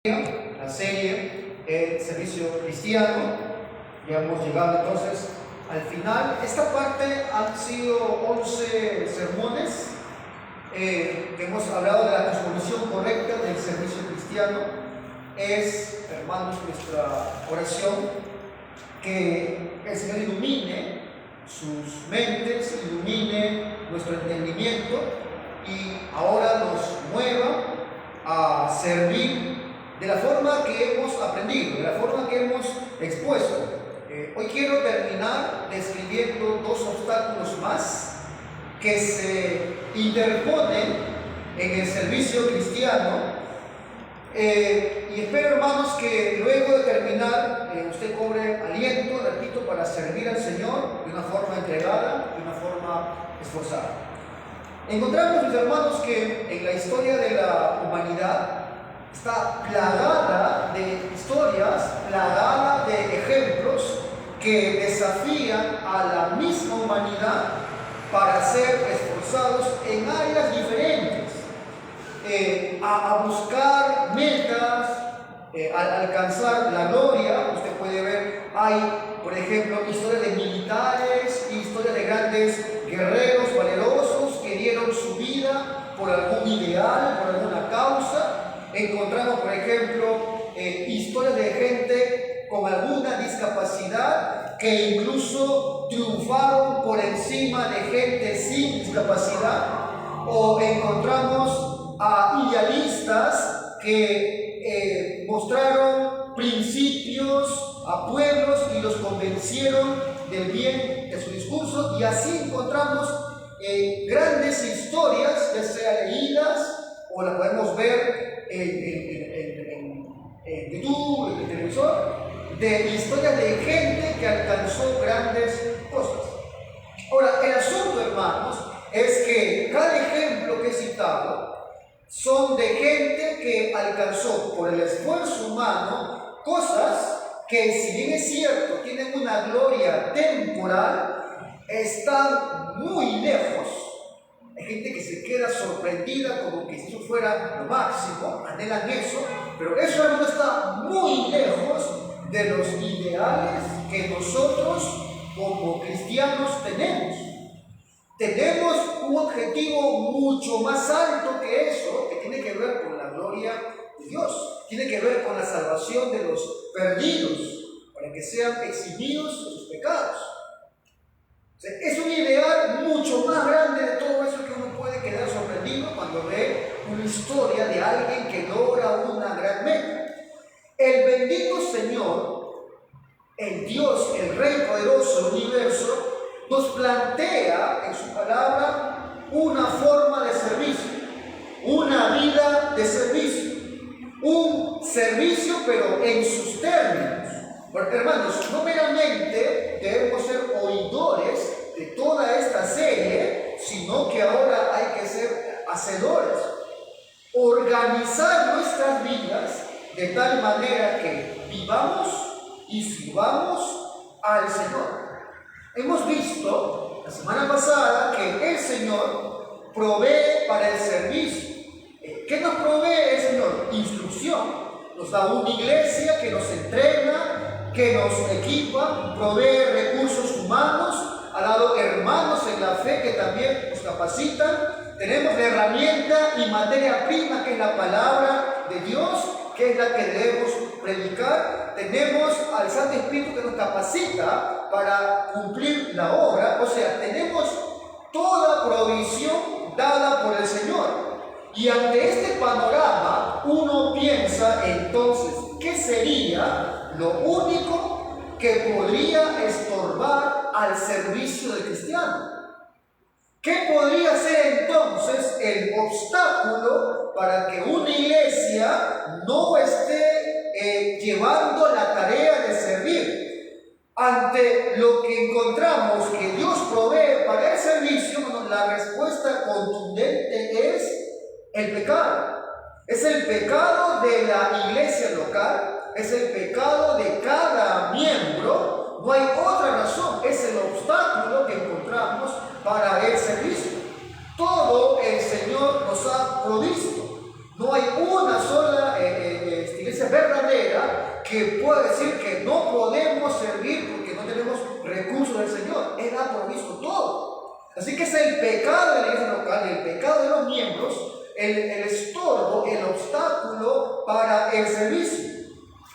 la serie El Servicio Cristiano. Ya hemos llegado entonces al final. Esta parte han sido 11 sermones que hemos hablado de la cosmovisión correcta del servicio cristiano. Es, hermanos, nuestra oración que el Señor ilumine sus mentes, ilumine nuestro entendimiento y ahora nos mueva a servir de la forma que hemos aprendido, de la forma que hemos expuesto. Hoy quiero terminar describiendo dos obstáculos más que se interponen en el servicio cristiano. Y espero, hermanos, que luego de terminar usted cobre aliento, repito, para servir al Señor de una forma entregada, de una forma esforzada. Encontramos, mis hermanos, que en la historia de la humanidad está plagada de historias, plagada de ejemplos que desafían a la misma humanidad para ser esforzados en áreas diferentes, a buscar metas, a alcanzar la gloria. Usted puede ver, hay, por ejemplo, historias de militares, historias de grandes guerreros valerosos que dieron su vida por algún ideal, por alguna causa. Encontramos, por ejemplo, historias de gente con alguna discapacidad que incluso triunfaron por encima de gente sin discapacidad. O encontramos a idealistas que mostraron principios a pueblos y los convencieron del bien de su discurso. Y así encontramos grandes historias, ya sea leídas o las podemos ver en YouTube, en el televisor, de historias de gente que alcanzó grandes cosas. Ahora, el asunto, hermanos, es que cada ejemplo que he citado son de gente que alcanzó por el esfuerzo humano cosas que, si bien es cierto, tienen una gloria temporal, están muy lejos. Hay gente que se queda sorprendida como que si eso fuera lo máximo, anhelan eso, pero eso no está muy lejos de los ideales que nosotros como cristianos tenemos. Tenemos un objetivo mucho más alto que eso, que tiene que ver con la gloria de Dios, tiene que ver con la salvación de los perdidos, para que sean eximidos de sus pecados. Es un ideal mucho más grande de todo eso que uno puede quedar sorprendido cuando ve una historia de alguien que logra una gran meta. El bendito Señor, el Dios, el Rey poderoso del universo, nos plantea en su palabra una forma de servicio, una vida de servicio, un servicio pero en sus términos. Porque, hermanos, no meramente debemos ser oidores de toda esta serie, sino que ahora hay que ser hacedores. Organizar nuestras vidas de tal manera que vivamos y sirvamos al Señor. Hemos visto la semana pasada que el Señor provee para el servicio. ¿Qué nos provee el Señor? Instrucción. Nos da una iglesia que nos entrena, que nos equipa, provee recursos humanos, ha dado hermanos en la fe que también nos capacitan. Tenemos la herramienta y materia prima que es la palabra de Dios, que es la que debemos predicar. Tenemos al Santo Espíritu que nos capacita para cumplir la obra. O sea, tenemos toda provisión dada por el Señor. Y ante este panorama, uno piensa entonces, ¿qué sería lo único que podría estorbar al servicio del cristiano? ¿Qué podría ser entonces el obstáculo para que una iglesia no esté llevando la tarea de servir? Ante lo que encontramos que Dios provee para el servicio, la respuesta contundente es el pecado. Es el pecado de la iglesia local, es el pecado de cada miembro. No hay otra razón, es el obstáculo que encontramos para el servicio. Todo el Señor nos ha provisto. No hay una sola iglesia que pueda decir que no podemos servir porque no tenemos recursos del Señor. Él ha provisto todo. Así que es el pecado de la iglesia local, el pecado de los miembros, el estorbo, el obstáculo para el servicio.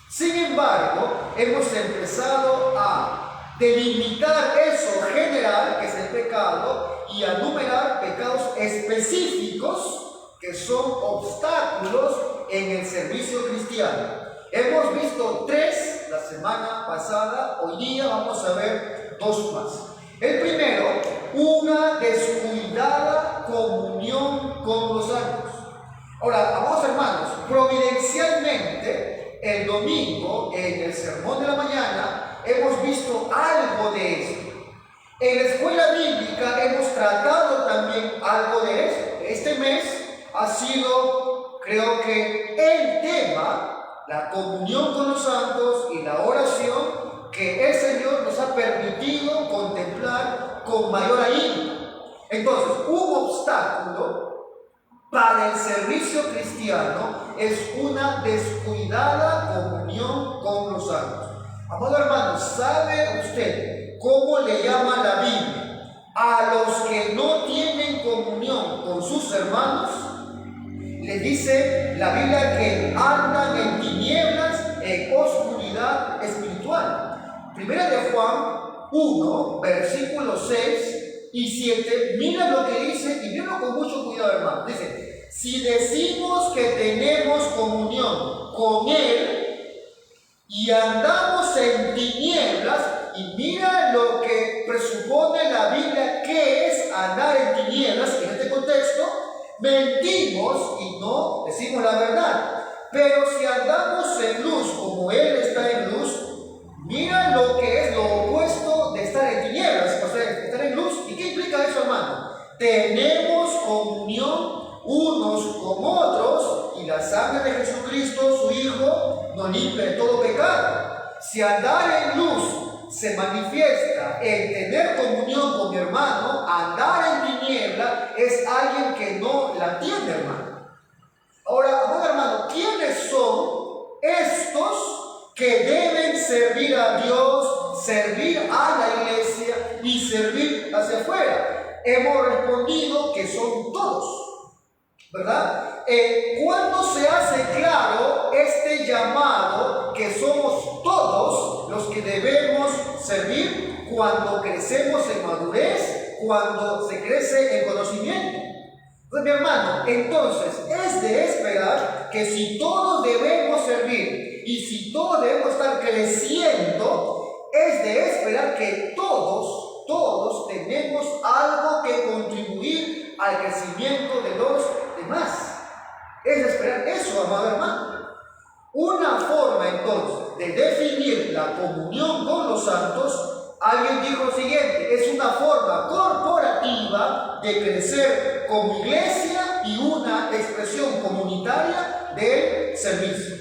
Sin embargo, hemos empezado a delimitar eso general, que es el pecado, y a numerar pecados específicos que son obstáculos en el servicio cristiano. Hemos visto 3 la semana pasada, hoy día vamos a ver 2 más. El primero, una descuidada comunión con los santos. Ahora, amados hermanos, providencialmente, el domingo, en el sermón de la mañana, hemos visto algo de esto. En la escuela bíblica hemos tratado también algo de esto. Este mes ha sido, creo que, el tema, la comunión con los santos y la oración que el Señor nos ha permitido contemplar con mayor ahínco. Entonces, un obstáculo para el servicio cristiano es una descuidada comunión con los santos. Amado hermano, ¿sabe usted cómo le llama la Biblia a los que no tienen comunión con sus hermanos? Le dice la Biblia que andan en tinieblas, en oscuridad espiritual. Primera de Juan 1, versículos 6 y 7, mira lo que dice, y míralo con mucho cuidado, hermano. Dice, si decimos que tenemos comunión con Él y andamos en tinieblas, y mira lo que presupone la Biblia que es andar en tinieblas en este contexto, mentimos y no decimos la verdad. Pero si andamos en luz como Él está en luz, mira lo que es lo opuesto de estar en tinieblas, o sea, estar en luz. ¿Y qué implica eso, hermano? Tenemos comunión unos con otros y la sangre de Jesucristo, su Hijo, nos limpia de todo pecado. Si andar en luz se manifiesta en tener comunión con mi hermano, andar en tiniebla es alguien que no la tiene, hermano. Ahora, bueno, hermano, ¿quiénes son estos que deben servir a Dios, servir a la iglesia y servir hacia afuera? Hemos respondido que son todos, ¿verdad? ¿Cuándo se hace claro este llamado que somos todos los que debemos servir? Cuando crecemos en madurez, cuando se crece en conocimiento. Pues mi hermano, entonces es de esperar que si todos debemos servir y si todos debemos estar creciendo, es de esperar que todos tenemos algo que contribuir al crecimiento de los demás. Es de esperar eso, amado hermano. Una forma entonces de definir la comunión con los santos, alguien dijo lo siguiente: es una forma corporativa de crecer como iglesia y una expresión comunitaria del servicio.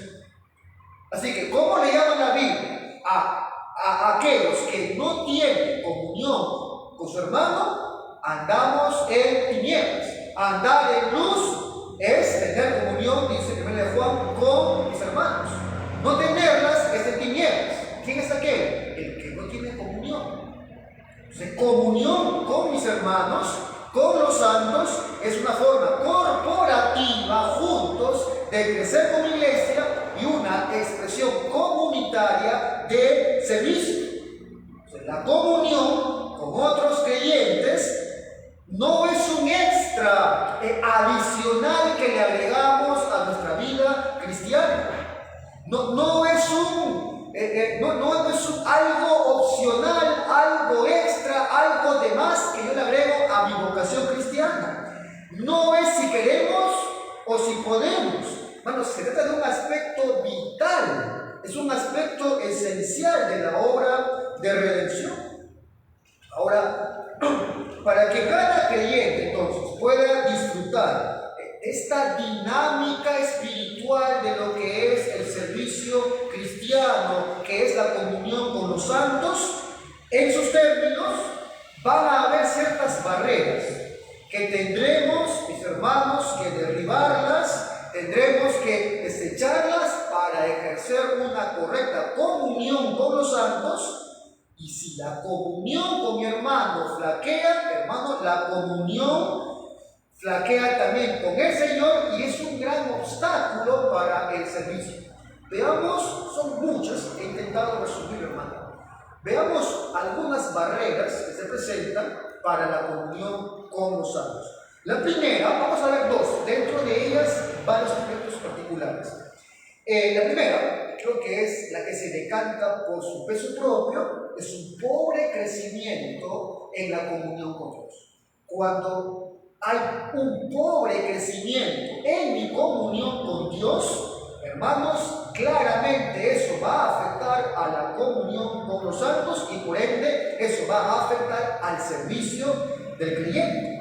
Así que, ¿cómo le llama la Biblia a aquellos que no tienen comunión con su hermano? Andamos en tinieblas. Andar en luz es tener comunión, dice 1 Juan, con mis hermanos. No tenerlas es en tinieblas. ¿Quién es aquel? El que no tiene comunión. Entonces, comunión con mis hermanos, con los santos, es una forma corporativa, juntos, de crecer como iglesia y una expresión comunitaria de servicio. Entonces, la comunión con otros creyentes no es un extra adicional que le agregamos a nuestra vida cristiana. No es algo opcional, algo extra, algo de más que yo le agrego a mi vocación cristiana. No es si queremos o si podemos. Bueno, se trata de un aspecto vital, es un aspecto esencial de la obra de redención. Ahora, para que cada creyente entonces pueda disfrutar esta dinámica espiritual de lo que es el servicio cristiano, que es la comunión con los santos, en sus términos van a haber ciertas barreras que tendremos, mis hermanos, que derribarlas, tendremos que desecharlas para ejercer ejercer una correcta comunión con los santos. Y si la comunión con mi hermano flaquea, hermano, la comunión flaquea también con el Señor y es un gran obstáculo para el servicio. Veamos, son muchas, he intentado resumir, hermano. Veamos algunas barreras que se presentan para la comunión con los santos. La primera, vamos a ver dos, dentro de ellas varios aspectos particulares. La primera, creo que es la que se decanta por su peso propio, es un pobre crecimiento en la comunión con Dios. Cuando hay un pobre crecimiento en mi comunión con Dios, hermanos, claramente eso va a afectar a la comunión con los santos y por ende eso va a afectar al servicio del creyente.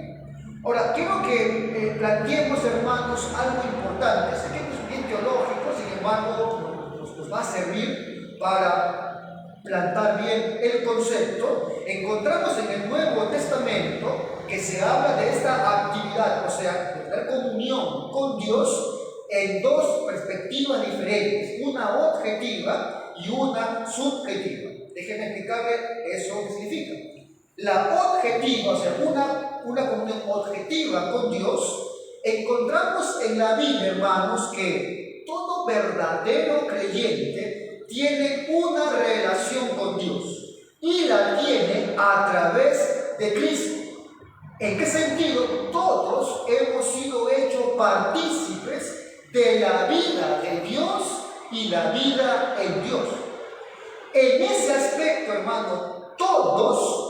Ahora, quiero que planteemos, hermanos, algo importante. Sé que es bien teológico, sin embargo, nos va a servir para plantar bien el concepto. Encontramos en el Nuevo Testamento que se habla de esta actividad, o sea, de tener comunión con Dios en dos perspectivas diferentes, una objetiva y una subjetiva. Déjenme explicarle eso que significa. La objetiva, o sea, una comunión objetiva con Dios, encontramos en la Biblia, hermanos, que todo verdadero creyente tiene una relación con Dios y la tiene a través de Cristo. ¿En qué sentido? Todos hemos sido hechos partícipes de la vida de Dios y la vida en Dios. En ese aspecto, hermano, todos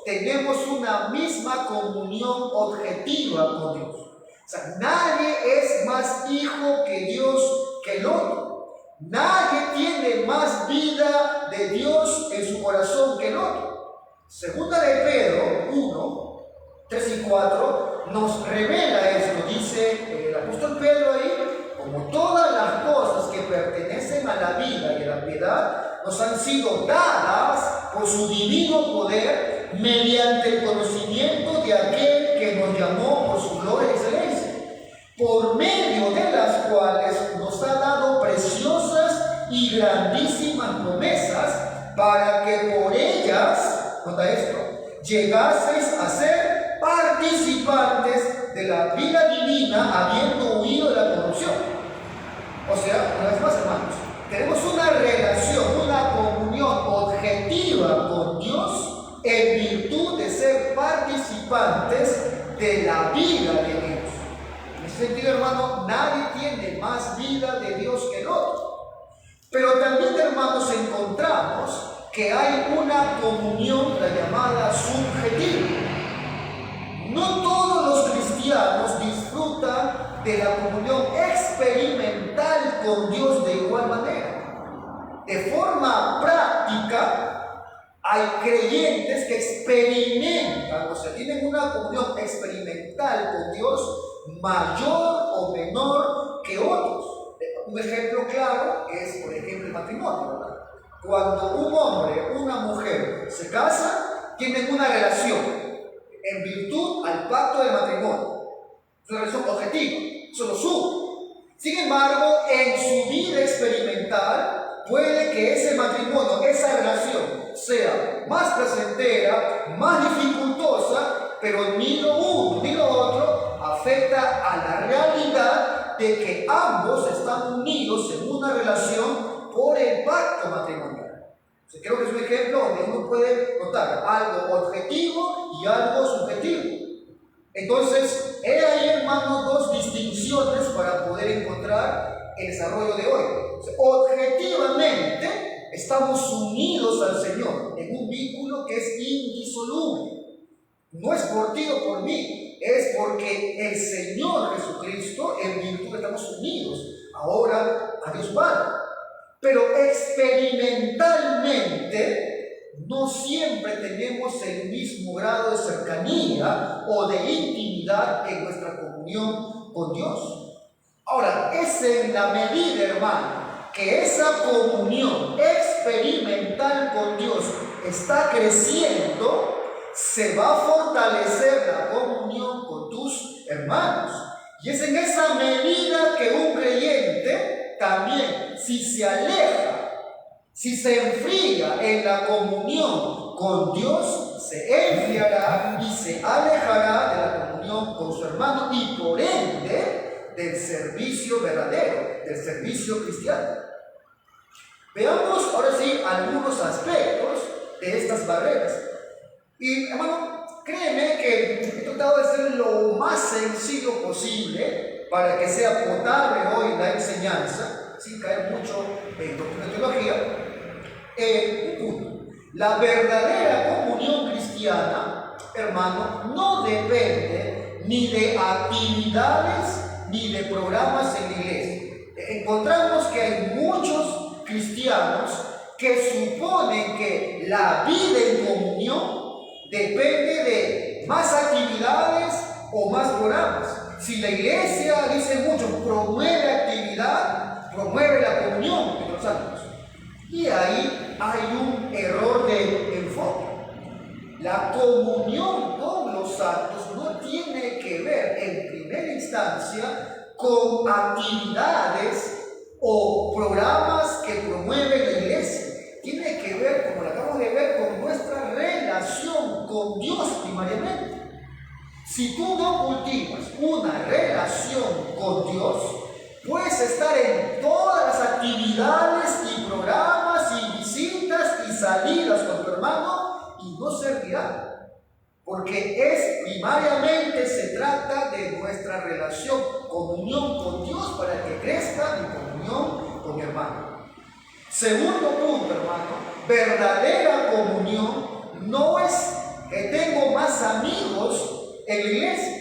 tenemos una misma comunión objetiva con Dios. O sea, nadie es más hijo que Dios que el otro. Nadie tiene más vida de Dios en su corazón que el otro. Segunda de Pedro 1, 3 y 4 nos revela esto. Dice el apóstol Pedro ahí: como todas las cosas que pertenecen a la vida y a la piedad nos han sido dadas por su divino poder mediante el conocimiento de aquel que nos llamó por su gloria y excelencia, por medio de las cuales nos ha dado preciosas y grandísimas promesas, para que por ellas, nota esto, llegaseis a ser participantes de la vida divina, habiendo huido de la corrupción. O sea, una vez más, hermanos, tenemos una relación, una comunión objetiva con Dios en virtud de ser participantes de la vida de Dios. En ese sentido, hermano, nadie tiene más vida de Dios que el otro. Pero también, hermanos, encontramos que hay una comunión, la llamada subjetiva. No todos los cristianos disfrutan de la comunión experimental con Dios de igual manera. De forma práctica, hay creyentes que experimentan, o sea, tienen una comunión experimental con Dios mayor o menor que otros. Un ejemplo claro es, por ejemplo, el matrimonio, ¿verdad? Cuando un hombre o una mujer se casan, tienen una relación en virtud al pacto de matrimonio. Es una relación objetiva, eso lo sube. Sin embargo, en su vida experimental, puede que ese matrimonio, esa relación, sea más placentera, más dificultosa, pero ni lo uno ni lo otro afecta a la realidad de que ambos están unidos en una relación por el pacto matrimonial. O sea, creo que es un ejemplo donde uno puede notar algo objetivo y algo subjetivo. Entonces, he ahí, hermanos, dos distinciones para poder encontrar el desarrollo de hoy. O sea, objetivamente, estamos unidos al Señor en un vínculo que es indisoluble. No es por ti o por mí, es porque el Señor Jesucristo, en virtud estamos unidos ahora a Dios Padre. Pero experimentalmente, no siempre tenemos el mismo grado de cercanía o de intimidad en nuestra comunión con Dios. Ahora, es en la medida, hermano, que esa comunión experimental con Dios está creciendo, se va a fortalecer la comunión con tus hermanos. Y es en esa medida que un creyente también si se aleja, si se enfría en la comunión con Dios, se enfriará y se alejará de la comunión con su hermano y por ende del servicio verdadero, del servicio cristiano. Veamos ahora sí algunos aspectos de estas barreras. Y hermano, créeme que he tratado de ser lo más sencillo posible para que sea potable hoy la enseñanza, sin caer mucho en doctrina de teología. Un punto. La verdadera comunión cristiana, hermano, no depende ni de actividades ni de programas en la iglesia. Encontramos que hay muchos cristianos que suponen que la vida en comunión depende de más actividades o más programas. Si la iglesia, dice mucho, promueve actividad, promueve la comunión entre los santos. Y ahí hay un error de enfoque. La comunión con los santos no tiene que ver en primera instancia con actividades o programas que promueve la iglesia. Tiene que ver, como lo acabamos de ver, con nuestra relación con Dios primariamente. Si tú no cultivas una relación con Dios, puedes estar en todas las actividades y programas y visitas y salidas con tu hermano y no servirá. Porque primariamente se trata de nuestra relación, comunión con Dios para que crezca mi comunión con mi hermano. Segundo punto, hermano, verdadera comunión no es que tengo más amigos en la iglesia.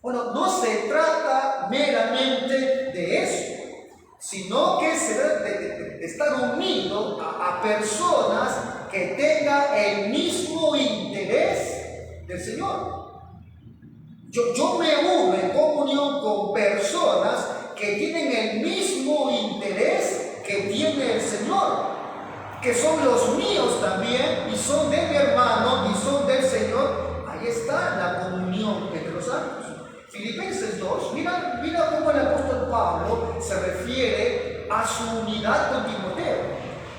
Bueno, no se trata meramente de eso, sino que se trata de estar unido a personas que tengan el mismo interés del Señor. Yo me uno en comunión con personas que tienen el mismo interés que tiene el Señor, que son los míos también, y son de mi hermano, y son del Señor. Ahí está la comunión entre los santos. Filipenses 2, mira cómo el apóstol Pablo se refiere a su unidad con Timoteo.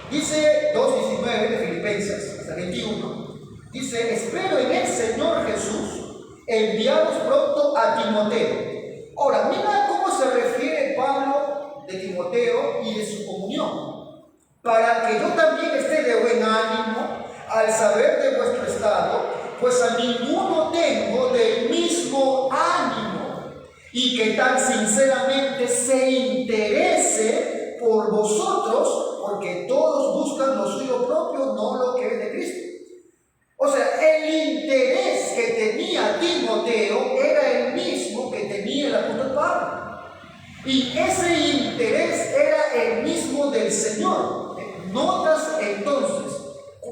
Dice 2:19 de Filipenses, hasta 21. Dice, espero en el Señor Jesús enviaros pronto a Timoteo. Ahora, mira cómo se refiere Pablo de Timoteo y de su comunión. Para que yo también esté de buen ánimo al saber de vuestro estado, pues a ninguno tengo del mismo ánimo, y que tan sinceramente se interese por vosotros, porque todos buscan lo suyo propio, no lo que es de Cristo. O sea, el interés que tenía Timoteo era el mismo que tenía el apóstol Pablo. Y ese interés era el mismo del Señor. ¿Notas entonces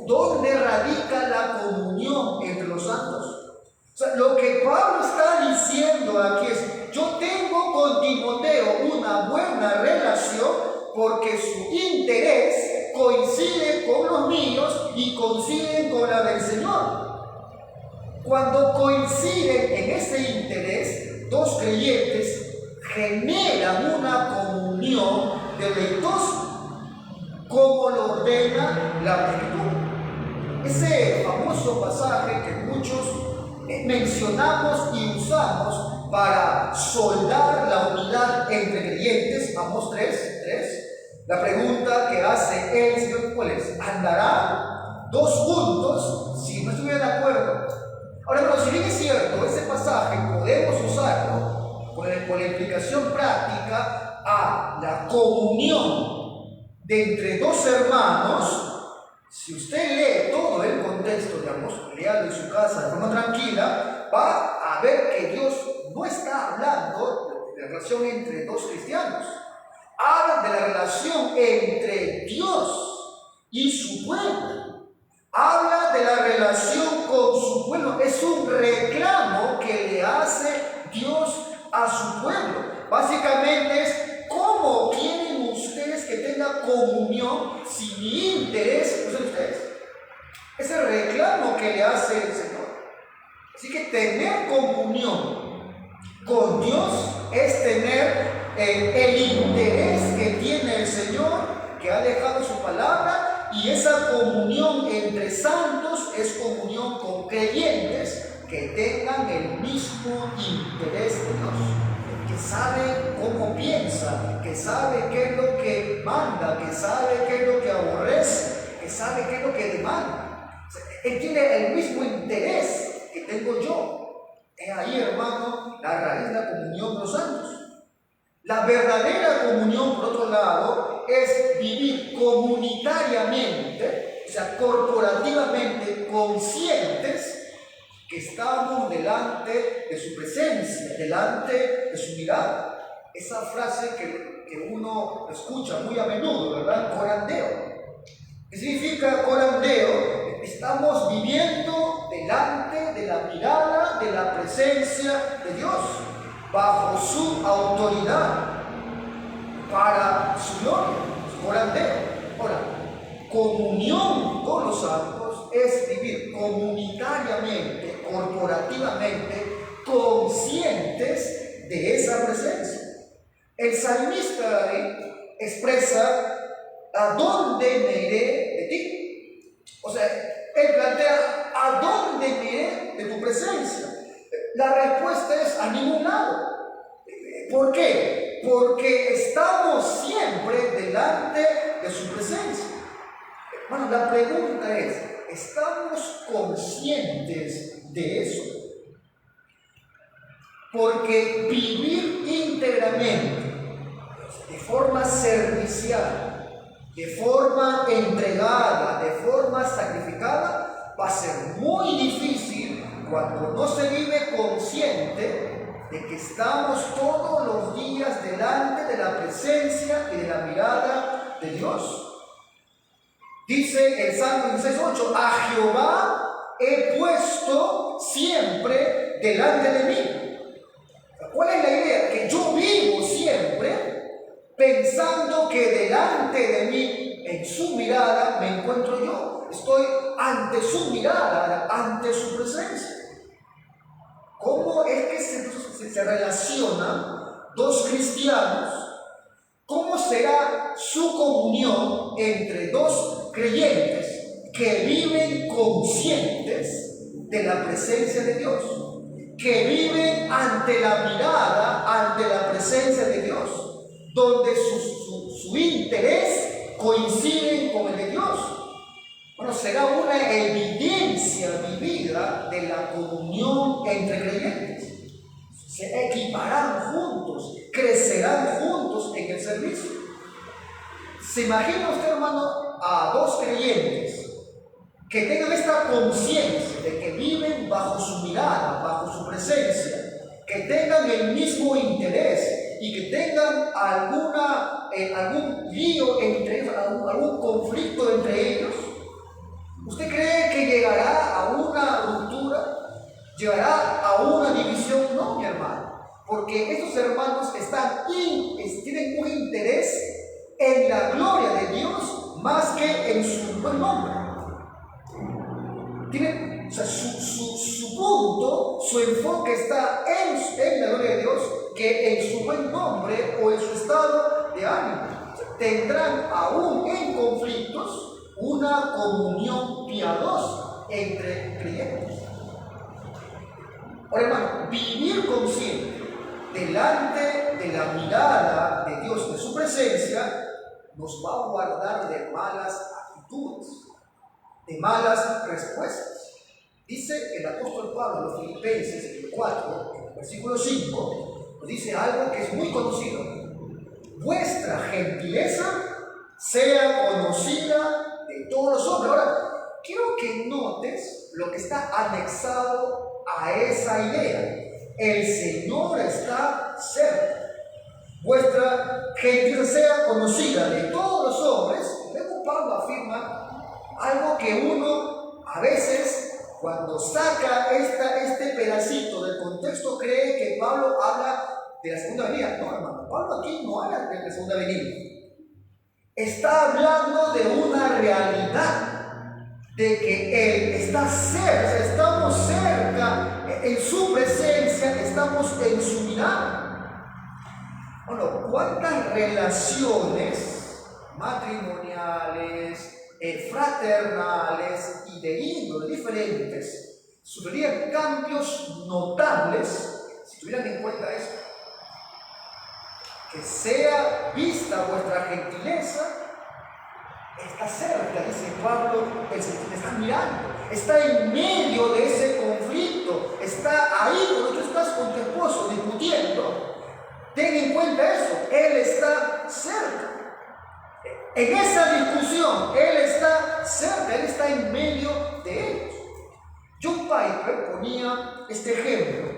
dónde radica la comunión entre los santos? O sea, lo que Pablo está diciendo aquí es, yo tengo con Timoteo una buena relación porque su interés coincide con los míos y coinciden con la del Señor. Cuando coinciden en ese interés, dos creyentes generan una comunión deleitosa, como lo ordena la Escritura. Ese famoso pasaje que muchos mencionamos y usamos para soldar la unidad entre creyentes, Amós 3, la pregunta que hace el Señor, ¿cuál es? ¿Andarán dos juntos si no estuvieran de acuerdo? Ahora, pero si bien es cierto, ese pasaje podemos usarlo con la implicación práctica a la comunión de entre dos hermanos. Si usted lee todo el contexto, digamos, léalo en su casa de forma tranquila, va a ver que Dios no está hablando de la relación entre dos cristianos. Habla de la relación entre Dios y su pueblo. Habla de la relación con su pueblo. Es un reclamo que le hace Dios a su pueblo. Básicamente es, ¿cómo quieren ustedes que tenga comunión si mi interés no son ustedes? Es el reclamo que le hace el Señor. Así que tener comunión con Dios es tener el interés que tiene el Señor, que ha dejado su palabra, y esa comunión entre santos es comunión con creyentes que tengan el mismo interés de Dios, que sabe cómo piensa, que sabe qué es lo que manda, que sabe qué es lo que aborrece, que sabe qué es lo que demanda. O sea, él tiene el mismo interés que tengo yo. Es ahí, hermano, la raíz de la comunión de los santos. La verdadera comunión, por otro lado, es vivir comunitariamente, o sea, corporativamente conscientes que estamos delante de su presencia, delante de su mirada. Esa frase que uno escucha muy a menudo, ¿verdad? Corandeo. ¿Qué significa corandeo? Estamos viviendo delante de la mirada, de la presencia de Dios, bajo su autoridad, para su gloria, su corandeo. Ahora, comunión con los santos es vivir comunitariamente, corporativamente, conscientes de esa presencia. El salmista David expresa: ¿a dónde me iré de ti? O sea, él plantea: ¿a dónde me iré de tu presencia? La respuesta es: a ningún lado. ¿Por qué? Porque estamos siempre delante de su presencia. Bueno, la pregunta es: ¿estamos conscientes de eso? Porque vivir íntegramente, de forma servicial, de forma entregada, de forma sacrificada, va a ser muy difícil cuando no se vive consciente de que estamos todos los días delante de la presencia y de la mirada de Dios. Dice el Salmo 16:8: a Jehová he puesto siempre delante de mí. ¿Cuál es la idea? Que yo vivo siempre pensando que delante de mí, en su mirada, me encuentro yo. Estoy ante su mirada, ante su presencia. ¿Cómo es que se relacionan dos cristianos? ¿Cómo será su comunión entre dos creyentes que viven conscientes de la presencia de Dios? Que viven ante la mirada, ante la presencia de Dios, donde su interés coincide con el de Dios. Bueno, será una evidencia vivida de la comunión entre creyentes. Se equiparán juntos, crecerán juntos en el servicio. ¿Se imagina usted, hermano, a dos creyentes que tengan esta conciencia de que viven bajo su mirada, bajo su presencia, que tengan el mismo interés y que tengan algún lío entre ellos, algún conflicto entre ellos? ¿Usted cree que llegará a una ruptura? ¿Llegará a una división? No, mi hermano, porque estos hermanos tienen un interés en la gloria de Dios más que en su buen nombre. Tienen, o sea, su punto, su enfoque está en la gloria de Dios, que en su buen nombre o en su estado de ánimo. O sea, tendrán aún en conflictos una comunión piadosa entre creyentes. Ahora, hermano, vivir consciente delante de la mirada de Dios, de su presencia, nos va a guardar de malas actitudes, de malas respuestas. Dice el apóstol Pablo en los Filipenses 4, versículo 5, nos dice algo que es muy conocido: vuestra gentileza sea conocida de todos los hombres. Ahora, quiero que notes lo que está anexado a esa idea. El Señor está cerca. Vuestra gentileza sea conocida de todos los hombres. Luego Pablo afirma algo que uno a veces, cuando saca este pedacito del contexto, cree que Pablo habla de la segunda venida. No, hermano, Pablo aquí no habla de la segunda venida. Está hablando de una realidad, de que Él está cerca, estamos cerca en su presencia, estamos en su mirada. Bueno, ¿cuántas relaciones matrimoniales, fraternales y de índole diferentes sufrirían cambios notables si tuvieran en cuenta esto? Que sea vista vuestra gentileza, está cerca, dice Pablo, el Señor te está mirando, está en medio de ese conflicto, está ahí cuando tú estás con tu esposo discutiendo. Ten en cuenta eso, Él está cerca. En esa discusión, Él está cerca, Él está en medio de ellos. John Piper ponía este ejemplo,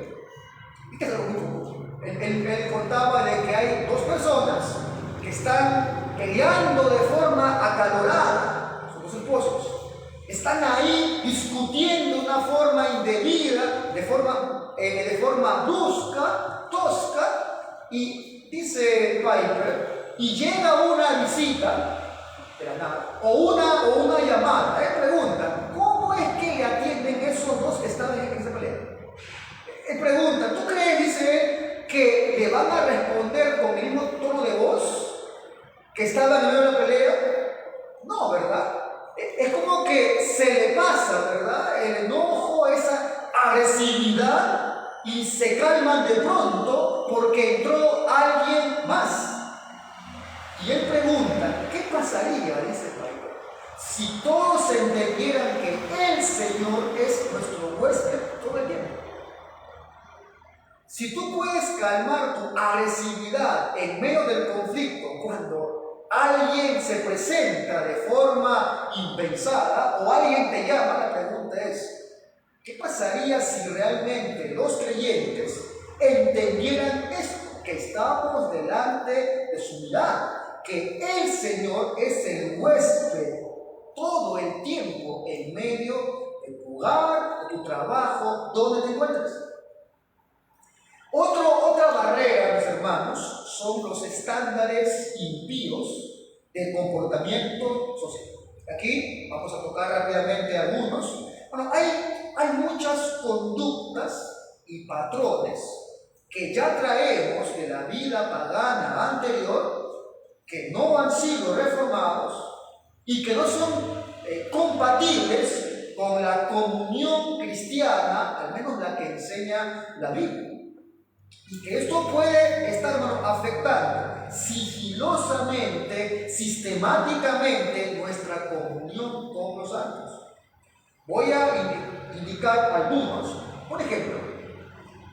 y que es algo muy común. Él contaba de que hay dos personas que están peleando de forma acalorada, son dos esposos, están ahí discutiendo de una forma indebida, de forma brusca, tosca, y dice Piper, y llega una visita de la nada, o una llamada. Él pregunta, ¿cómo es que le atienden esos dos que están en esa pelea? Él pregunta, ¿tú crees, dice él, que le van a responder con el mismo tono de voz que estaban en medio de la pelea? No, ¿verdad? Es como que se le pasa, ¿verdad? El enojo, esa agresividad, y se calman de pronto porque entró alguien más. Y él pregunta, ¿qué pasaría, dice Pablo, si todos entendieran que el Señor es nuestro huésped todo el tiempo? Si tú puedes calmar tu agresividad en medio del conflicto cuando alguien se presenta de forma impensada o alguien te llama, la pregunta es, ¿qué pasaría si realmente los creyentes entendieran esto? Que estamos delante de su mirada, que el Señor es el huésped todo el tiempo en medio de tu hogar, de tu trabajo, donde te encuentres. Otra barrera, mis hermanos, son los estándares impíos del comportamiento social. Aquí vamos a tocar rápidamente algunos. Bueno, hay muchas conductas y patrones que ya traemos de la vida pagana anterior, que no han sido reformados y que no son compatibles con la comunión cristiana, al menos la que enseña la Biblia. Y que esto puede estar afectando sigilosamente, sistemáticamente nuestra comunión con los santos. Voy a indicar algunos. Por ejemplo,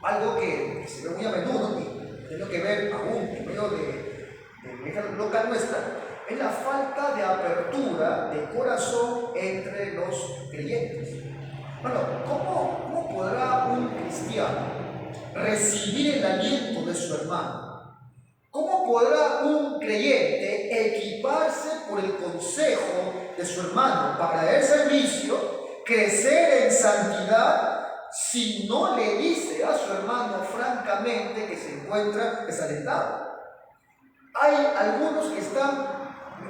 algo que se ve muy a menudo y tiene que ver aún en medio de la iglesia local nuestra, es la falta de apertura de corazón entre los creyentes. Bueno, ¿cómo podrá un cristiano recibir el aliento de su hermano? ¿Cómo podrá un creyente equiparse por el consejo de su hermano para el servicio, crecer en santidad, si no le dice a su hermano francamente que se encuentra desalentado? Hay algunos que están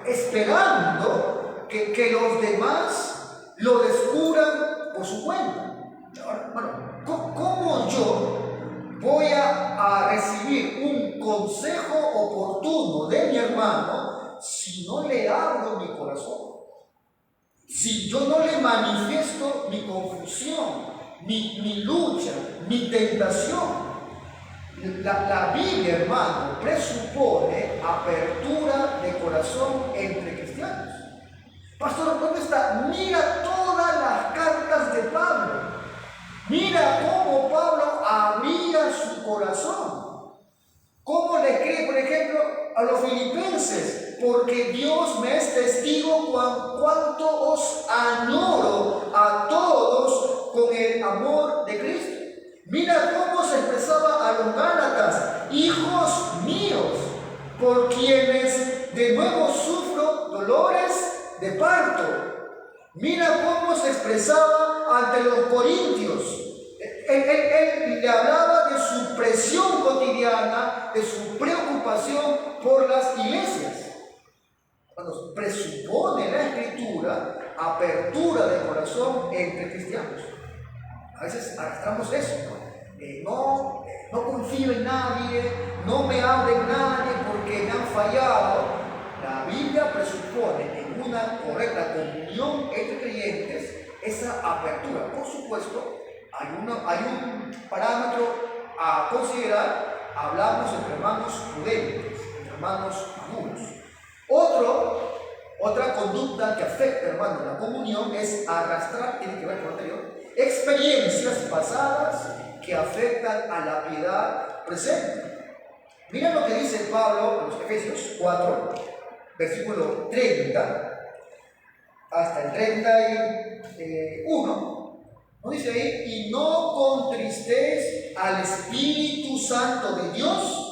esperando que los demás lo descubran por su cuenta. Bueno, ¿cómo yo voy a recibir un consejo oportuno de mi hermano si no le abro mi corazón? Si yo no le manifiesto mi confusión, mi lucha, mi tentación. La Biblia, hermano, presupone apertura de corazón entre cristianos. Pastor, ¿dónde está? Mira todas las cartas de Pablo. Mira cómo Pablo abría su corazón. ¿Cómo le escribe, por ejemplo, a los filipenses? Porque Dios me es testigo cuánto os añoro a todos con el amor de Cristo. Mira cómo se expresaba a los Gálatas: hijos míos, por quienes de nuevo sufro dolores de parto. Mira cómo se expresaba ante los corintios. Él le hablaba de su presión cotidiana, de su preocupación por las iglesias. Cuando presupone la Escritura apertura de corazón entre cristianos. A veces arrastramos eso, ¿no? no confío en nadie, no me hable nadie porque me han fallado. La Biblia presupone en una correcta comunión entre creyentes esa apertura. Por supuesto, hay un parámetro a considerar. Hablamos entre hermanos prudentes, entre hermanos maduros. Otra conducta que afecta, hermano, la comunión es arrastrar, tiene que ver con lo anterior, experiencias pasadas que afectan a la piedad presente. Mira lo que dice Pablo en los Efesios 4, versículo 30 hasta el 31. ¿No dice ahí? Y no contristéis al Espíritu Santo de Dios,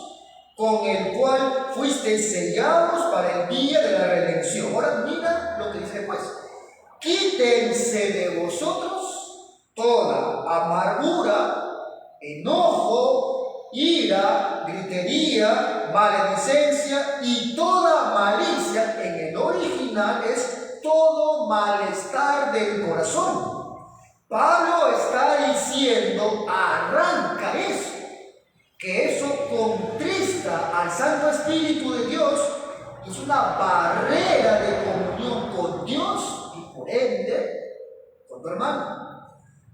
con el cual fuisteis sellados para el día de la redención. Ahora mira lo que dice después. Quítense de vosotros toda amargura, enojo, ira, gritería, maledicencia y toda malicia. En el original es todo malestar del corazón. Pablo está diciendo, arranca eso, que eso contrista al Santo Espíritu de Dios, es una barrera de comunión con Dios y por ende con tu hermano.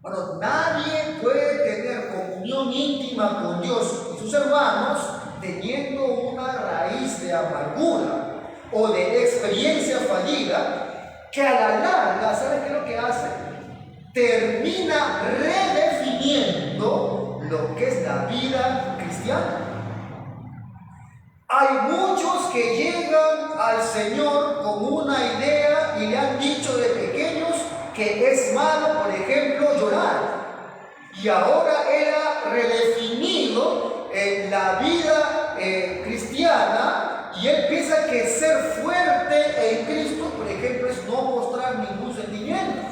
Bueno, nadie puede tener comunión íntima con Dios y sus hermanos teniendo una raíz de amargura o de experiencia fallida que a la larga, ¿sabe qué es lo que hace? Termina redefiniendo lo que es la vida cristiana. Hay muchos que llegan al Señor con una idea y le han dicho de pequeños que es malo, por ejemplo, llorar. Y ahora él ha redefinido la vida cristiana y él piensa que ser fuerte en Cristo, por ejemplo, es no mostrar ningún sentimiento.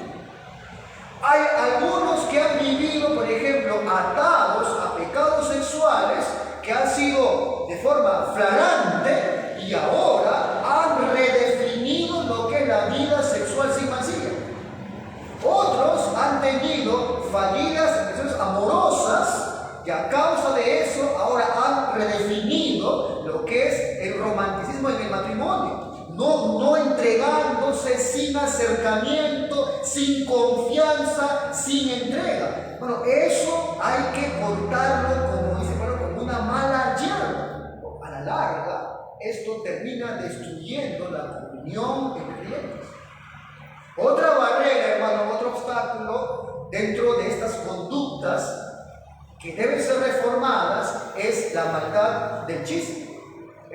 Hay algunos que han vivido, por ejemplo, atados a pecados sexuales que han sido de forma flagrante y ahora han redefinido lo que es la vida sexual sin mancilla. Otros han tenido fallidas relaciones amorosas y a causa de eso ahora han redefinido lo que es el romanticismo en el matrimonio. No entregándose, sin acercamiento, sin confianza, sin entrega. Bueno, eso hay que cortarlo, como dice Pablo, como una mala hierba. A la larga, esto termina destruyendo la comunión entre creyentes. Otra barrera, hermano, otro obstáculo dentro de estas conductas que deben ser reformadas es la maldad del chisme.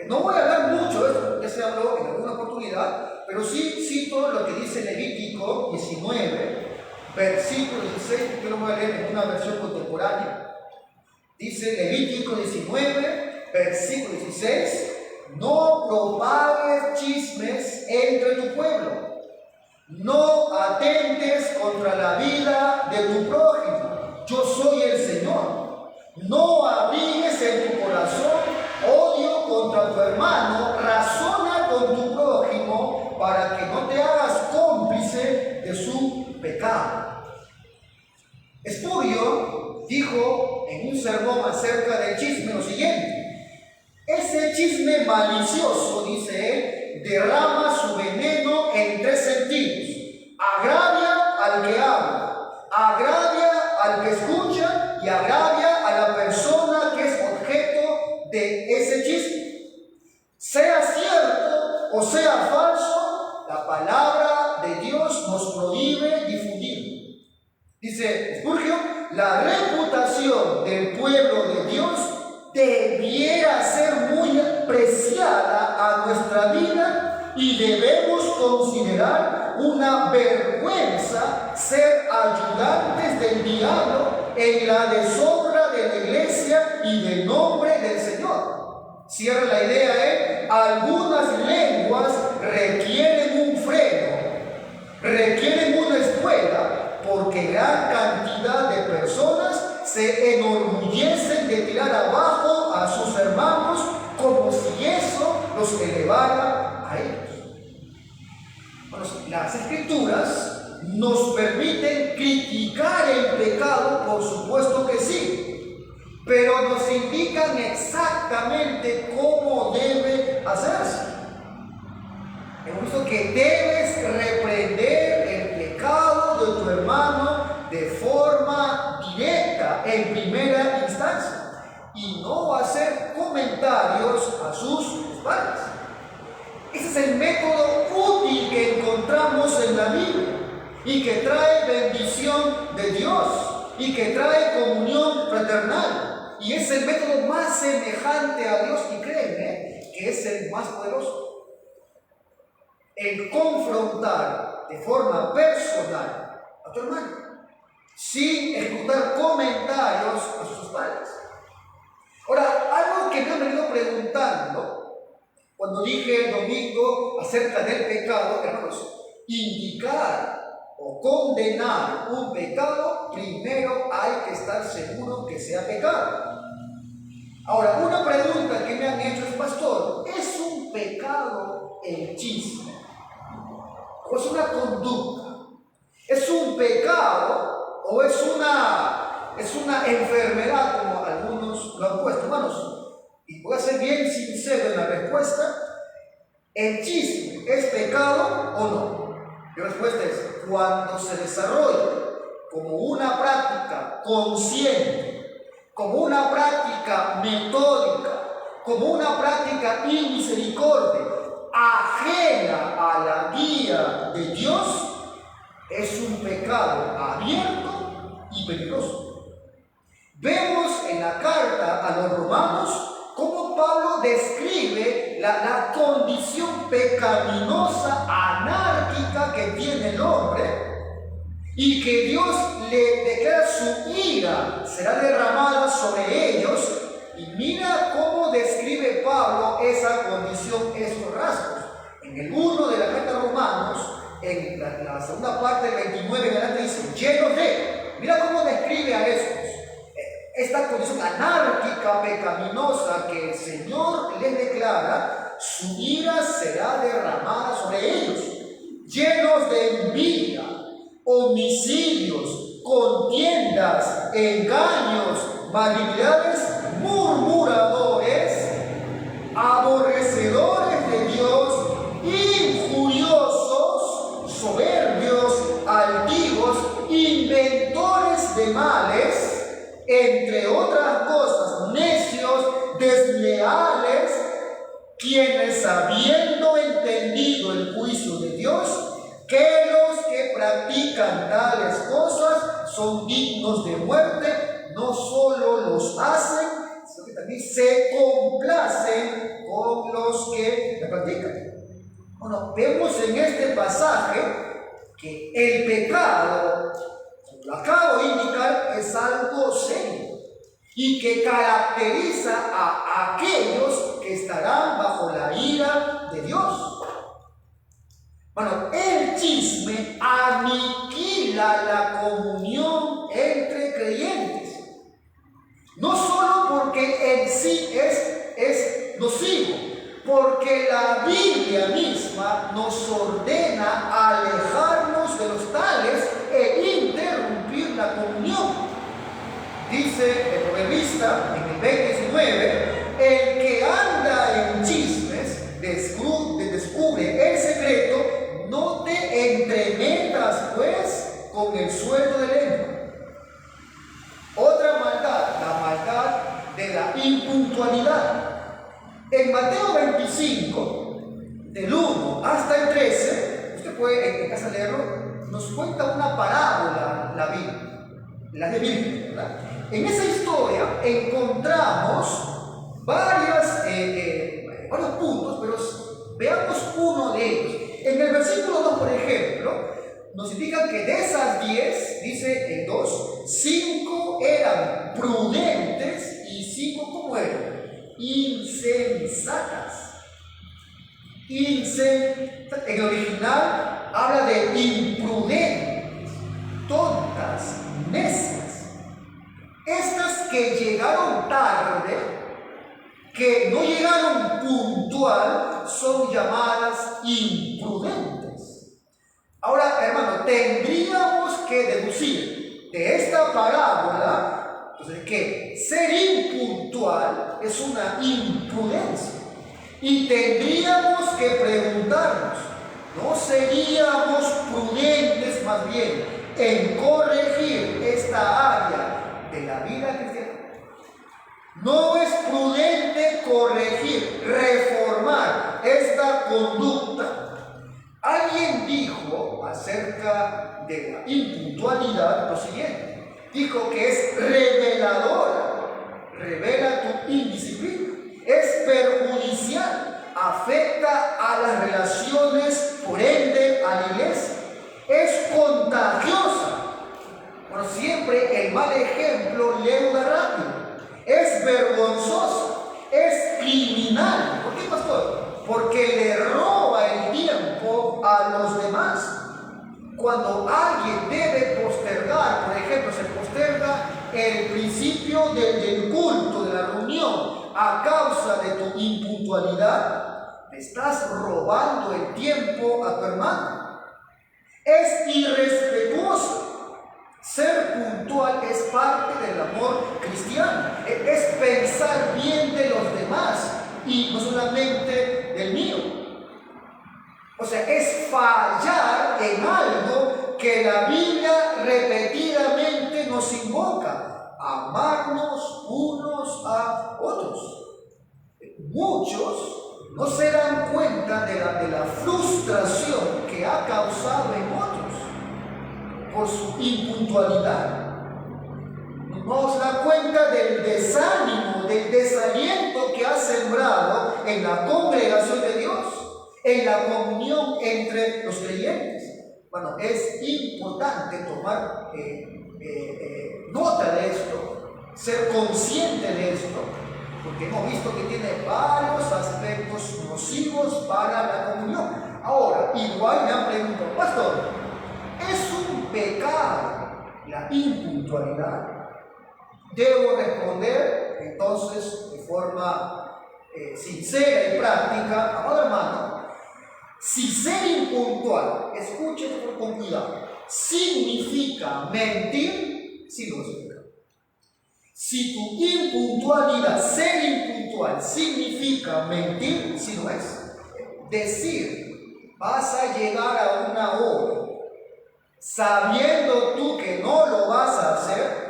No voy a hablar mucho de esto, ya se habló en alguna oportunidad, pero sí cito lo que dice Levítico 19, versículo 16, yo lo voy a leer en una versión contemporánea. Dice Levítico 19, versículo 16, no propagues chismes entre tu pueblo, no atentes contra la vida de tu prójimo, yo soy el Señor. No abrigues en tu corazón odio contra tu hermano, razona con tu prójimo para que no te hagas cómplice de su pecado. Spurgeon dijo en un sermón acerca del chisme lo siguiente: ese chisme malicioso, dice él, derrama su veneno en tres sentidos. Agravia al que habla, agravia al que escucha y agravia a la persona que es objeto de ese chisme. Sea cierto o sea falso, la palabra de Dios nos prohíbe difundir. Dice Spurgeon, la reputación del pueblo de Dios debiera ser muy apreciada a nuestra vida y debemos considerar una vergüenza ser ayudantes del diablo en la deshonra de la iglesia y del nombre del Señor. Cierra la idea, algunas lenguas requieren un freno, requieren una escuela, porque gran cantidad de personas se enorgullecen de tirar abajo a sus hermanos como si eso los elevara a ellos. Bueno, las Escrituras nos permiten criticar el pecado, por supuesto que sí, pero nos indican exactamente cómo debe hacerse. Hemos visto que debes reprender el pecado de tu hermano de forma directa, en primera instancia, y no hacer comentarios a sus espaldas. Ese es el método útil que encontramos en la Biblia y que trae bendición de Dios y que trae comunión fraternal. Y es el método más semejante a Dios, y créeme que es el más poderoso. El confrontar de forma personal a tu hermano, sin ejecutar comentarios a sus espaldas. Ahora, algo que me han venido preguntando cuando dije el domingo acerca del pecado, hermanos, indicar o condenar un pecado, primero hay que estar seguro que sea pecado. Ahora, una pregunta que me han hecho es: pastor, ¿es un pecado el chisme? ¿O es una conducta? ¿Es un pecado o es una enfermedad, como algunos lo han puesto? Hermanos, y voy a ser bien sincero en la respuesta: ¿el chisme es pecado o no? Mi respuesta es: cuando se desarrolla como una práctica consciente, como una práctica metódica, como una práctica inmisericordia, ajena a la guía de Dios, es un pecado abierto y peligroso. Vemos en la carta a los romanos cómo Pablo describe la condición pecaminosa, anárquica que tiene el hombre, y que Dios le declara su ira será derramada sobre ellos. Y mira cómo describe Pablo esa condición, esos rasgos. En el 1 de la carta a Romanos, en la segunda parte del 29 en adelante, dice: llenos de. Mira cómo describe a estos. Esta condición anárquica, pecaminosa, que el Señor les declara, su ira será derramada sobre ellos. Llenos de envidia, homicidios, contiendas, engaños, malignidades, murmuradores, aborrecedores de Dios, injuriosos, soberbios, altivos, inventores de males, entre otras cosas, necios, desleales, quienes, habiendo entendido el juicio de Dios, que los que practican tales cosas son dignos de muerte, no solo los hacen, sino que también se complacen con los que la practican. Bueno, vemos en este pasaje que el pecado, como lo acabo de indicar, es algo serio y que caracteriza a aquellos que estarán bajo la ira de Dios. Bueno, el chisme aniquila la comunión entre creyentes, no solo porque en sí es nocivo, porque la Biblia misma nos ordena alejarnos de los tales e interrumpir la comunión. Dice el proverbista en el 20:19: el que anda en chismes descubre el secreto, no te entremetas pues con el sueldo de lengua. Otra maldad, la maldad de la impuntualidad. En Mateo 25, del 1 hasta el 13, usted puede en casa leerlo, nos cuenta una parábola la Biblia, la de Biblia, ¿verdad? En esa historia encontramos varios puntos, pero veamos uno de ellos. En el versículo 2, por ejemplo, nos indica que de esas 10, dice el 2, 5 eran prudentes y 5, ¿cómo eran? Insensatas. En el original habla de imprudentes, tontas, necias. Estas que llegaron tarde, que no llegaron puntual, son llamadas imprudentes. Ahora, hermano, tendríamos que deducir de esta parábola, O sea que ser impuntual es una imprudencia. Y tendríamos que preguntarnos, ¿no seríamos prudentes más bien en corregir esta área de la vida cristiana? No es prudente corregir, reformar esta conducta. Alguien dijo acerca de la impuntualidad lo siguiente. Dijo que es reveladora, revela tu indisciplina, es perjudicial, afecta a las relaciones, por ende a la iglesia, es contagiosa. Bueno, siempre el mal ejemplo leuda rápido. Es vergonzosa, es criminal. ¿Por qué, pastor? Porque le roba el tiempo a los demás. Cuando alguien debe postergar, por ejemplo, se posterga el principio del culto, de la reunión, a causa de tu impuntualidad, le estás robando el tiempo a tu hermano. Es irrespetuoso. Ser puntual es parte del amor cristiano, es pensar bien de los demás y no solamente del mío. O sea, es fallar en algo que la Biblia repetidamente nos invoca: amarnos unos a otros. Muchos no se dan cuenta de la frustración que ha causado en otros por su impuntualidad. No se da cuenta del desánimo, del desaliento que ha sembrado en la congregación de Dios, en la comunión entre los creyentes. Bueno, es importante tomar nota de esto, ser consciente de esto, porque hemos visto que tiene varios aspectos nocivos para la comunión. Ahora, igual me han preguntado, pastor, ¿es un pecado la impuntualidad? Debo responder entonces de forma sincera y práctica. Amado hermano, si ser impuntual, escuchen con cuidado, significa mentir, sí no es un pecado. Si tu impuntualidad, ser impuntual, significa mentir, sí no es. Decir, vas a llegar a una hora sabiendo tú que no lo vas a hacer,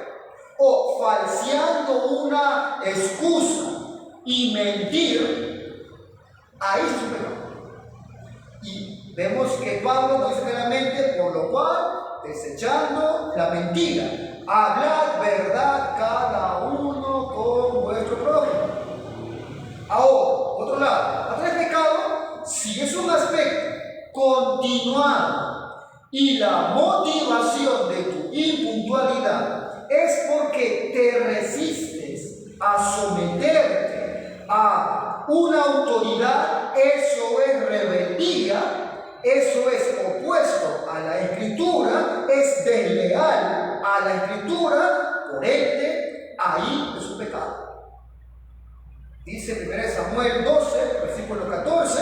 o falseando una excusa y mentir, ahí es un pecado. Y vemos que Pablo nos dice claramente: por lo cual, desechando la mentira, hablad verdad cada uno con vuestro prójimo. Ahora, otro lado, ¿otro es pecado? Si es un aspecto continuado y la motivación de tu impuntualidad es porque te resistes a someterte a una autoridad, eso es rebeldía, eso es opuesto a la Escritura, es desleal a la Escritura, por ende, ahí es un pecado. Dice 1 Samuel 12, versículo 14,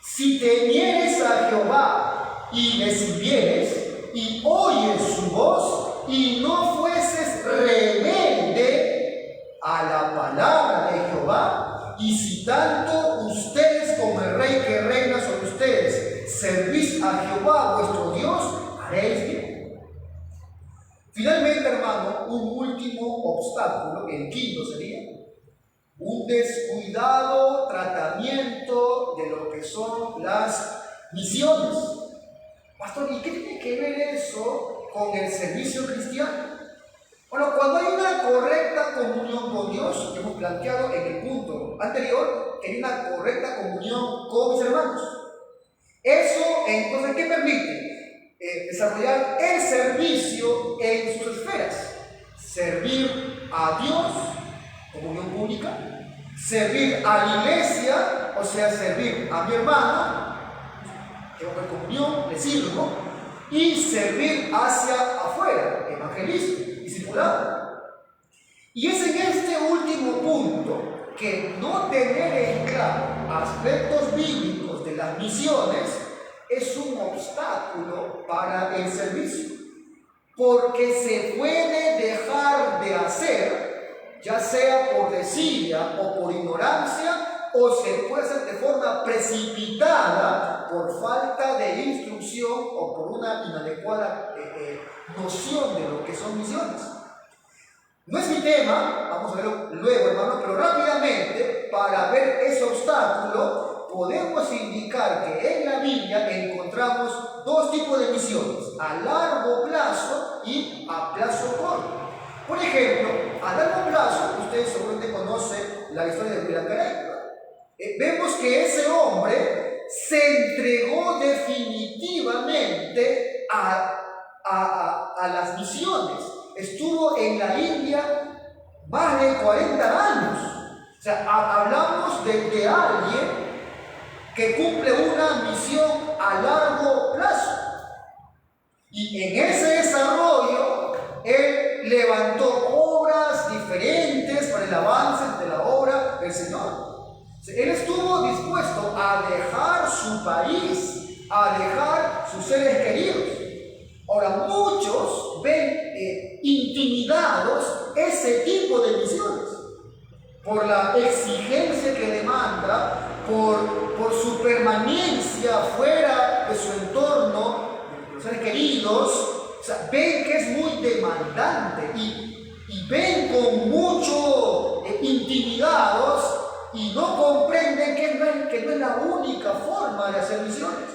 si temieres a Jehová y le sirvieres, y oyes su voz, y no fueses rebelde a la palabra de Jehová, y si tanto ustedes como el rey que reina sobre ustedes servís a Jehová vuestro Dios, haréis bien. Finalmente, hermano, un último obstáculo, el quinto sería un descuidado tratamiento de lo que son las misiones. Pastor, ¿y qué tiene que ver eso con el servicio cristiano? Bueno, cuando hay una correcta comunión con Dios, que hemos planteado en el punto anterior, que hay una correcta comunión con mis hermanos. Eso, entonces, ¿qué permite? Desarrollar el servicio en sus esferas. Servir a Dios, comunión pública. Servir a la iglesia, o sea, servir a mi hermano, tengo que comunión, le sirvo, y servir hacia afuera, evangelismo, discipulado. Y es en este último punto que no tener en claro aspectos bíblicos de las misiones es un obstáculo para el servicio. porque se puede dejar de hacer, ya sea por desidia o por ignorancia, o se puede hacer de forma precipitada por falta de instrucción o por una inadecuada noción de lo que son misiones. No es mi tema, vamos a verlo luego, hermano, pero rápidamente, para ver ese obstáculo, podemos indicar que en la Biblia encontramos dos tipos de misiones, a largo plazo y a plazo corto. Por ejemplo, a largo plazo, ustedes seguramente conocen la historia de William Carey. Vemos que ese hombre se entregó definitivamente a las misiones. Estuvo en la India más de 40 años. O sea, hablamos de alguien que cumple una misión a largo plazo. Y en ese desarrollo, él levantó obras diferentes para el avance de la obra del Señor. Él estuvo dispuesto a dejar su país, a dejar sus seres queridos. Ahora, muchos ven intimidados ese tipo de misiones por la exigencia que demanda, por su permanencia fuera de su entorno, de los seres queridos. O sea, ven que es muy demandante y ven con mucho intimidados y no comprenden que no es la única forma de hacer misiones.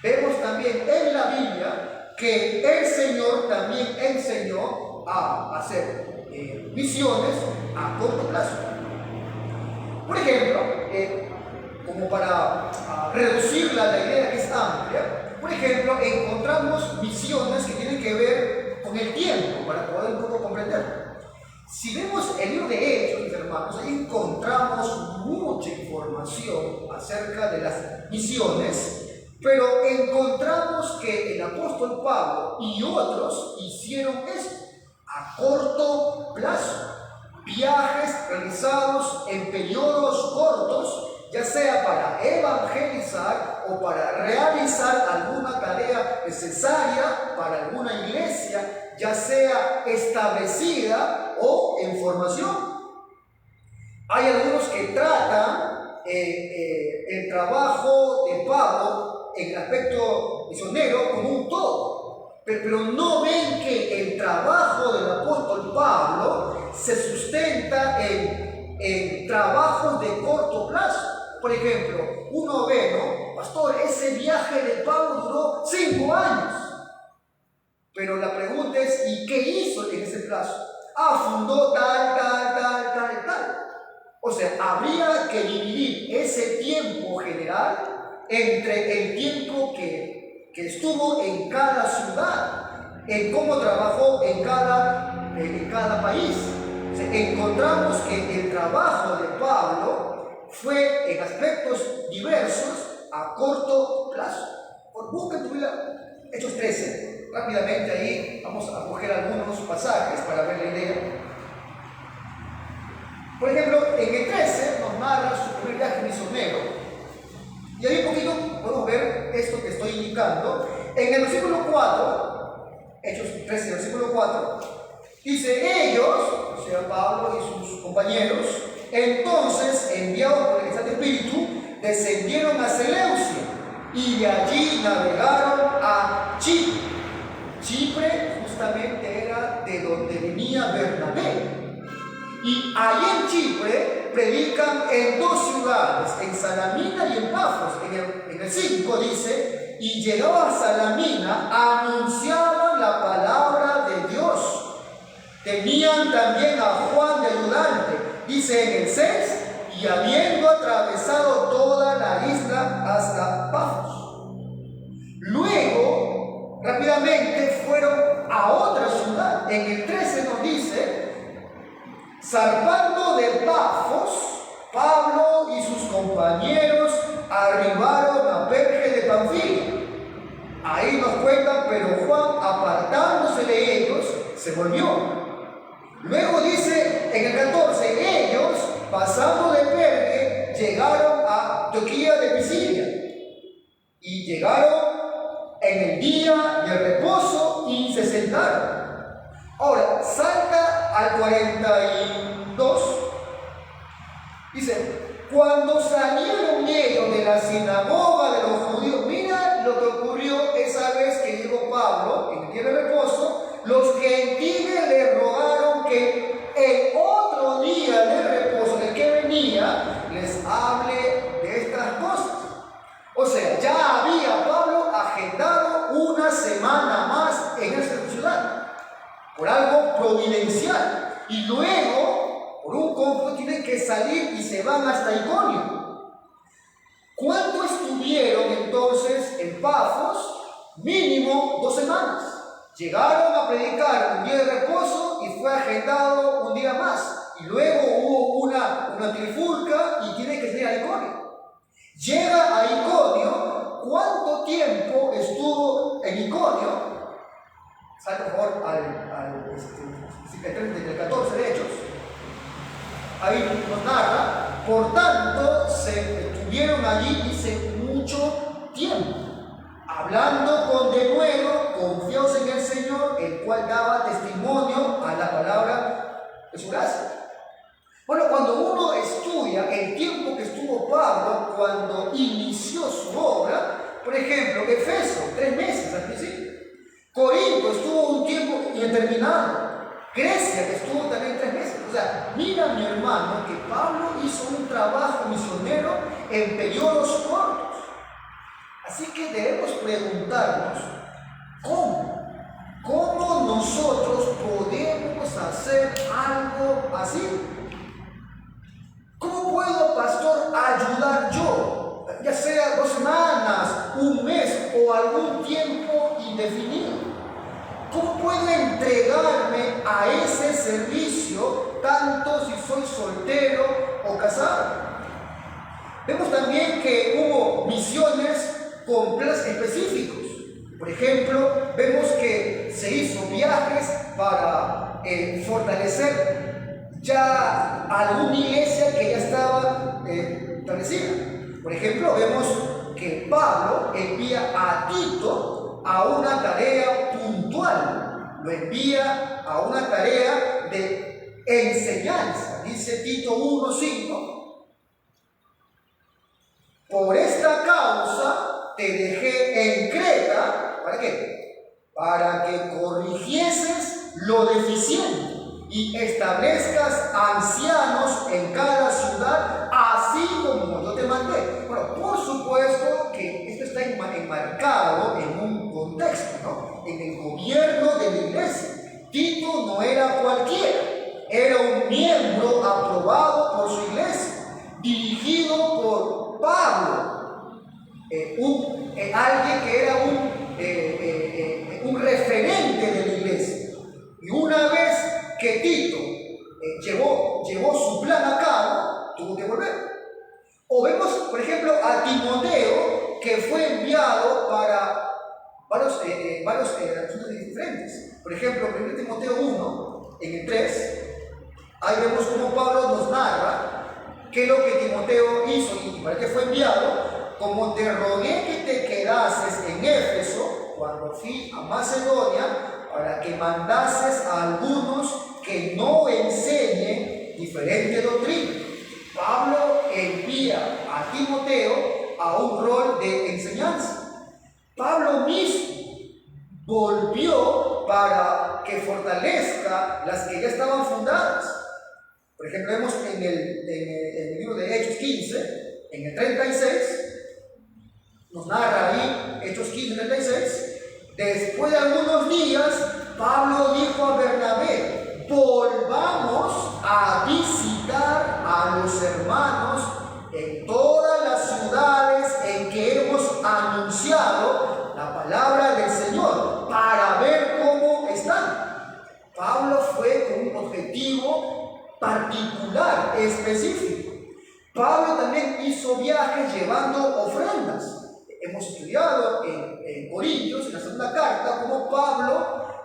Vemos también en la Biblia que el Señor también enseñó a hacer misiones a corto plazo. Por ejemplo, como para reducir la idea que es amplia, por ejemplo, encontramos misiones que tienen que ver con el tiempo, para poder un poco comprender. Si vemos el libro de Hechos, mis hermanos, ahí encontramos mucha información acerca de las misiones, pero encontramos que el apóstol Pablo y otros hicieron eso a corto plazo. Viajes realizados en periodos cortos, ya sea para evangelizar o para realizar alguna tarea necesaria para alguna iglesia, ya sea establecida o en formación. Hay algunos que tratan el trabajo de Pablo en el aspecto misionero como un todo, pero no ven que el trabajo del apóstol Pablo se sustenta en trabajos de corto plazo. Por ejemplo, uno ve, ¿no? Pastor, ese viaje de Pablo duró 5 años. Pero la pregunta es, ¿y qué hizo en ese plazo? Fundó tal. O sea, habría que dividir ese tiempo general entre el tiempo que estuvo en cada ciudad, en cómo trabajó en cada país. O sea, encontramos que el trabajo de Pablo fue en aspectos diversos a corto plazo. Busquen tu Biblia, Hechos 13. Rápidamente ahí vamos a coger algunos pasajes para ver la idea. Por ejemplo, en el 13 nos narra su primer viaje misionero. Y ahí un poquito podemos ver esto que estoy indicando. En el versículo 4, Hechos 13, versículo 4, dice: ellos, o sea, Pablo y sus compañeros, entonces, enviados por el Santo Espíritu, descendieron a Seleucia y de allí navegaron a Chipre. Chipre justamente era de donde venía Bernabé. Y allí en Chipre predican en 2 ciudades, en Salamina y en Pafos. En el 5 dice: y llegado a Salamina anunciaban la palabra de Dios. Tenían también a Juan de ayudante. Dice en el 6, y habiendo atravesado toda la isla hasta Pafos. Luego, rápidamente fueron a otra ciudad. En el 13 nos dice: zarpando de Pafos, Pablo y sus compañeros arribaron a Perge de Panfilia. Ahí nos cuentan, pero Juan, apartándose de ellos, se volvió. Luego dice en el 14, ellos, pasando de Perge, llegaron a Antioquía de Pisidia y llegaron en el día del reposo y se sentaron. Ahora, salta al 42, dice, cuando salieron ellos de la sinagoga de los judíos, mira lo que ocurrió esa vez que llegó Pablo en el día de reposo, los gentiles le rogaron que el otro día de reposo, el que venía, les hable de estas cosas. O sea, ya había Pablo agendado una semana más en esa ciudad, por algo providencial, y luego, por un cómputo, tienen que salir y se van hasta Iconio. ¿Cuánto estuvieron entonces en Pafos? Mínimo 2 semanas. Llegaron a predicar un día de reposo y fue agendado un día más. Y luego hubo una trifulca y tiene que salir a Iconio. Llega a Iconio. ¿Cuánto tiempo estuvo en Iconio? Salta por favor al 14 de Hechos. Ahí nos narra, por tanto, se estuvieron allí, dice, mucho tiempo, hablando con denuedo, confiados en el Señor, el cual daba testimonio a la palabra de su gracia. Bueno, cuando uno estudia el tiempo que estuvo Pablo cuando inició su obra, por ejemplo, Efeso, 3 meses al principio. Corinto estuvo un tiempo indeterminado. Grecia, que estuvo también 3 meses. O sea, mira mi hermano que Pablo hizo un trabajo misionero en periodos cortos. Así que debemos preguntarnos, ¿cómo nosotros podemos hacer algo así? ¿Cómo puedo, pastor, ayudar yo? Ya sea 2 semanas, 1 mes o algún tiempo indefinido. ¿Cómo puedo entregarme a ese servicio, tanto si soy soltero o casado? Vemos también que hubo misiones con planes específicos. Por ejemplo, vemos que se hizo viajes para fortalecer ya alguna iglesia que ya estaba establecida. Por ejemplo, vemos que Pablo envía a Tito a una tarea puntual, lo envía a una tarea de enseñanza. Dice Tito 1:5, por esta causa te dejé en Creta, ¿para qué? Para que corrigieses lo deficiente y establezcas ancianos en cada ciudad, así como yo te mandé. Bueno, por supuesto que esto está enmarcado en un contexto, ¿no? En el gobierno de la iglesia. Tito no era cualquiera, era un miembro aprobado por su iglesia, dirigido por Pablo, alguien que era un referente de la iglesia. Y una vez que Tito llevó su plan a cabo, tuvo que volver. O vemos, por ejemplo, a Timoteo, que fue enviado para varios asuntos diferentes. Por ejemplo, 1 Timoteo 1, en el 3, ahí vemos cómo Pablo nos narra qué es lo que Timoteo hizo y para qué fue enviado. Como te rogué que te quedases en Éfeso cuando fui a Macedonia, para que mandases a algunos que no enseñen diferente doctrina. Pablo envía a Timoteo a un rol de enseñanza. Pablo mismo volvió para que fortalezca las que ya estaban fundadas. Por ejemplo, vemos en el libro de Hechos 15, en el 36, nos narra ahí, Hechos 15, 36, después de algunos días, Pablo dijo a Bernabé, volvamos a visitar a los hermanos en todas las ciudades en que hemos anunciado la palabra del Señor, para ver cómo están. Pablo fue con un objetivo particular, específico. Pablo también hizo viajes llevando ofrendas. Hemos estudiado en Corintios, en la segunda carta, cómo Pablo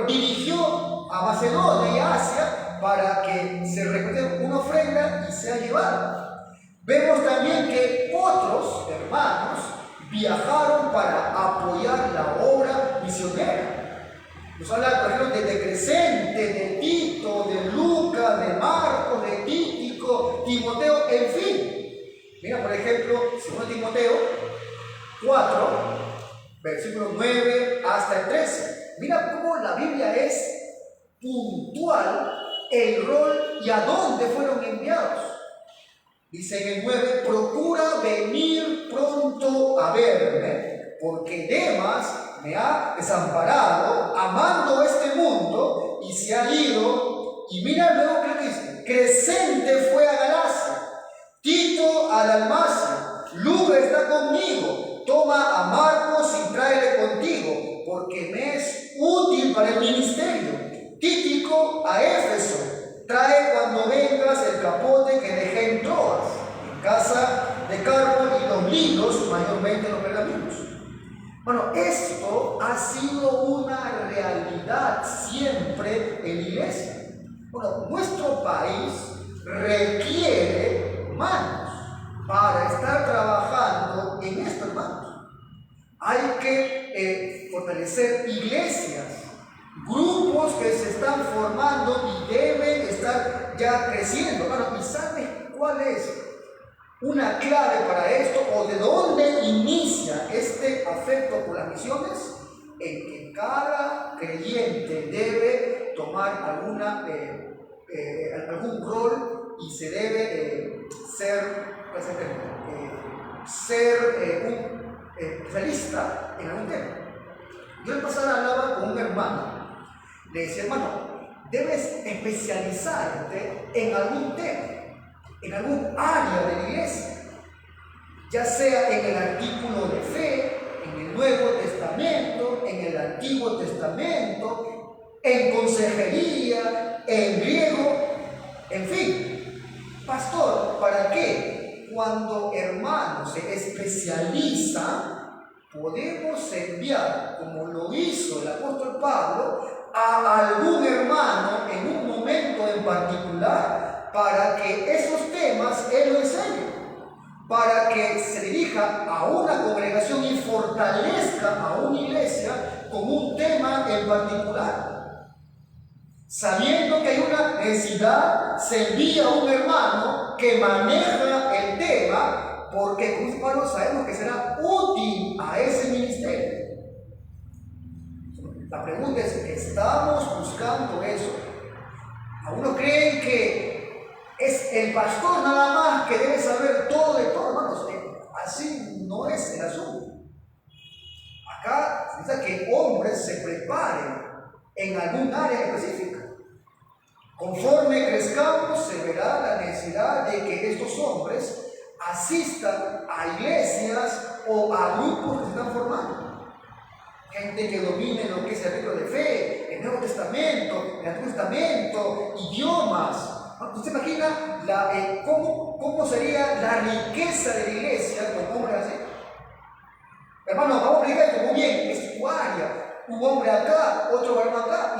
dirigió a Macedonia y Asia para que se recogiera una ofrenda y sea llevada. Vemos también que otros hermanos viajaron para apoyar la obra misionera. Nos habla, por ejemplo, de Crescente, de Tito, de Lucas, de Marcos, de Tíquico, Timoteo, en fin. Mira, por ejemplo, 2 Timoteo 4, versículo 9 hasta el 13. Mira cómo la Biblia es puntual el rol y a dónde fueron enviados. Dice en el 9, procura venir pronto a verme, porque Demas me ha desamparado, amando este mundo, y se ha ido. Y mira luego que dice, Crescente fue a Galacia, Tito a Dalmacia, Lucas está conmigo, toma a Marcos y tráele contigo, porque me es útil para el ministerio. Tíquico a Éfeso, trae cuando vengas el capote que dejé en Troas, en casa de Carpo, y los libros, mayormente los pergaminos. Bueno, esto ha sido una realidad siempre en la iglesia. Bueno, nuestro país requiere manos para estar trabajando en esto, hermanos. Hay que fortalecer iglesias, grupos que se están formando y deben estar ya creciendo. Bueno, ¿y sabes cuál es una clave para esto o de dónde inicia este afecto por las misiones? En que cada creyente debe tomar algún rol y se debe ser un especialista en algún tema. Yo el pasado hablaba con un hermano. Le decía, hermano, debes especializarte en algún tema, en algún área de la iglesia, ya sea en el artículo de fe, en el Nuevo Testamento, en el Antiguo Testamento, en consejería, en griego, en fin. Pastor, ¿para qué? Cuando hermano se especializa, podemos enviar, como lo hizo el apóstol Pablo, a algún hermano en un momento en particular para que esos temas él lo enseñe, para que se dirija a una congregación y fortalezca a una iglesia con un tema en particular. Sabiendo que hay una necesidad, se envía a un hermano que maneja el tema, porque como dice Pablo, sabemos que será útil a ese ministerio. La pregunta es, ¿estamos buscando eso? Algunos creen que es el pastor nada más que debe saber todo de todo, hermanos. Así no es el asunto. Acá se necesita que hombres se preparen en algún área específica. Conforme crezcamos, se verá la necesidad de que estos hombres asistan a iglesias o a grupos que se están formando. Gente que domine lo que es el libro de fe, el Nuevo Testamento, el Antiguo Testamento, idiomas. ¿Usted imagina cómo sería la riqueza de la iglesia con hombres así? Hermano, vamos a explicar esto muy bien, es tu área. Un hombre acá, otro varón acá,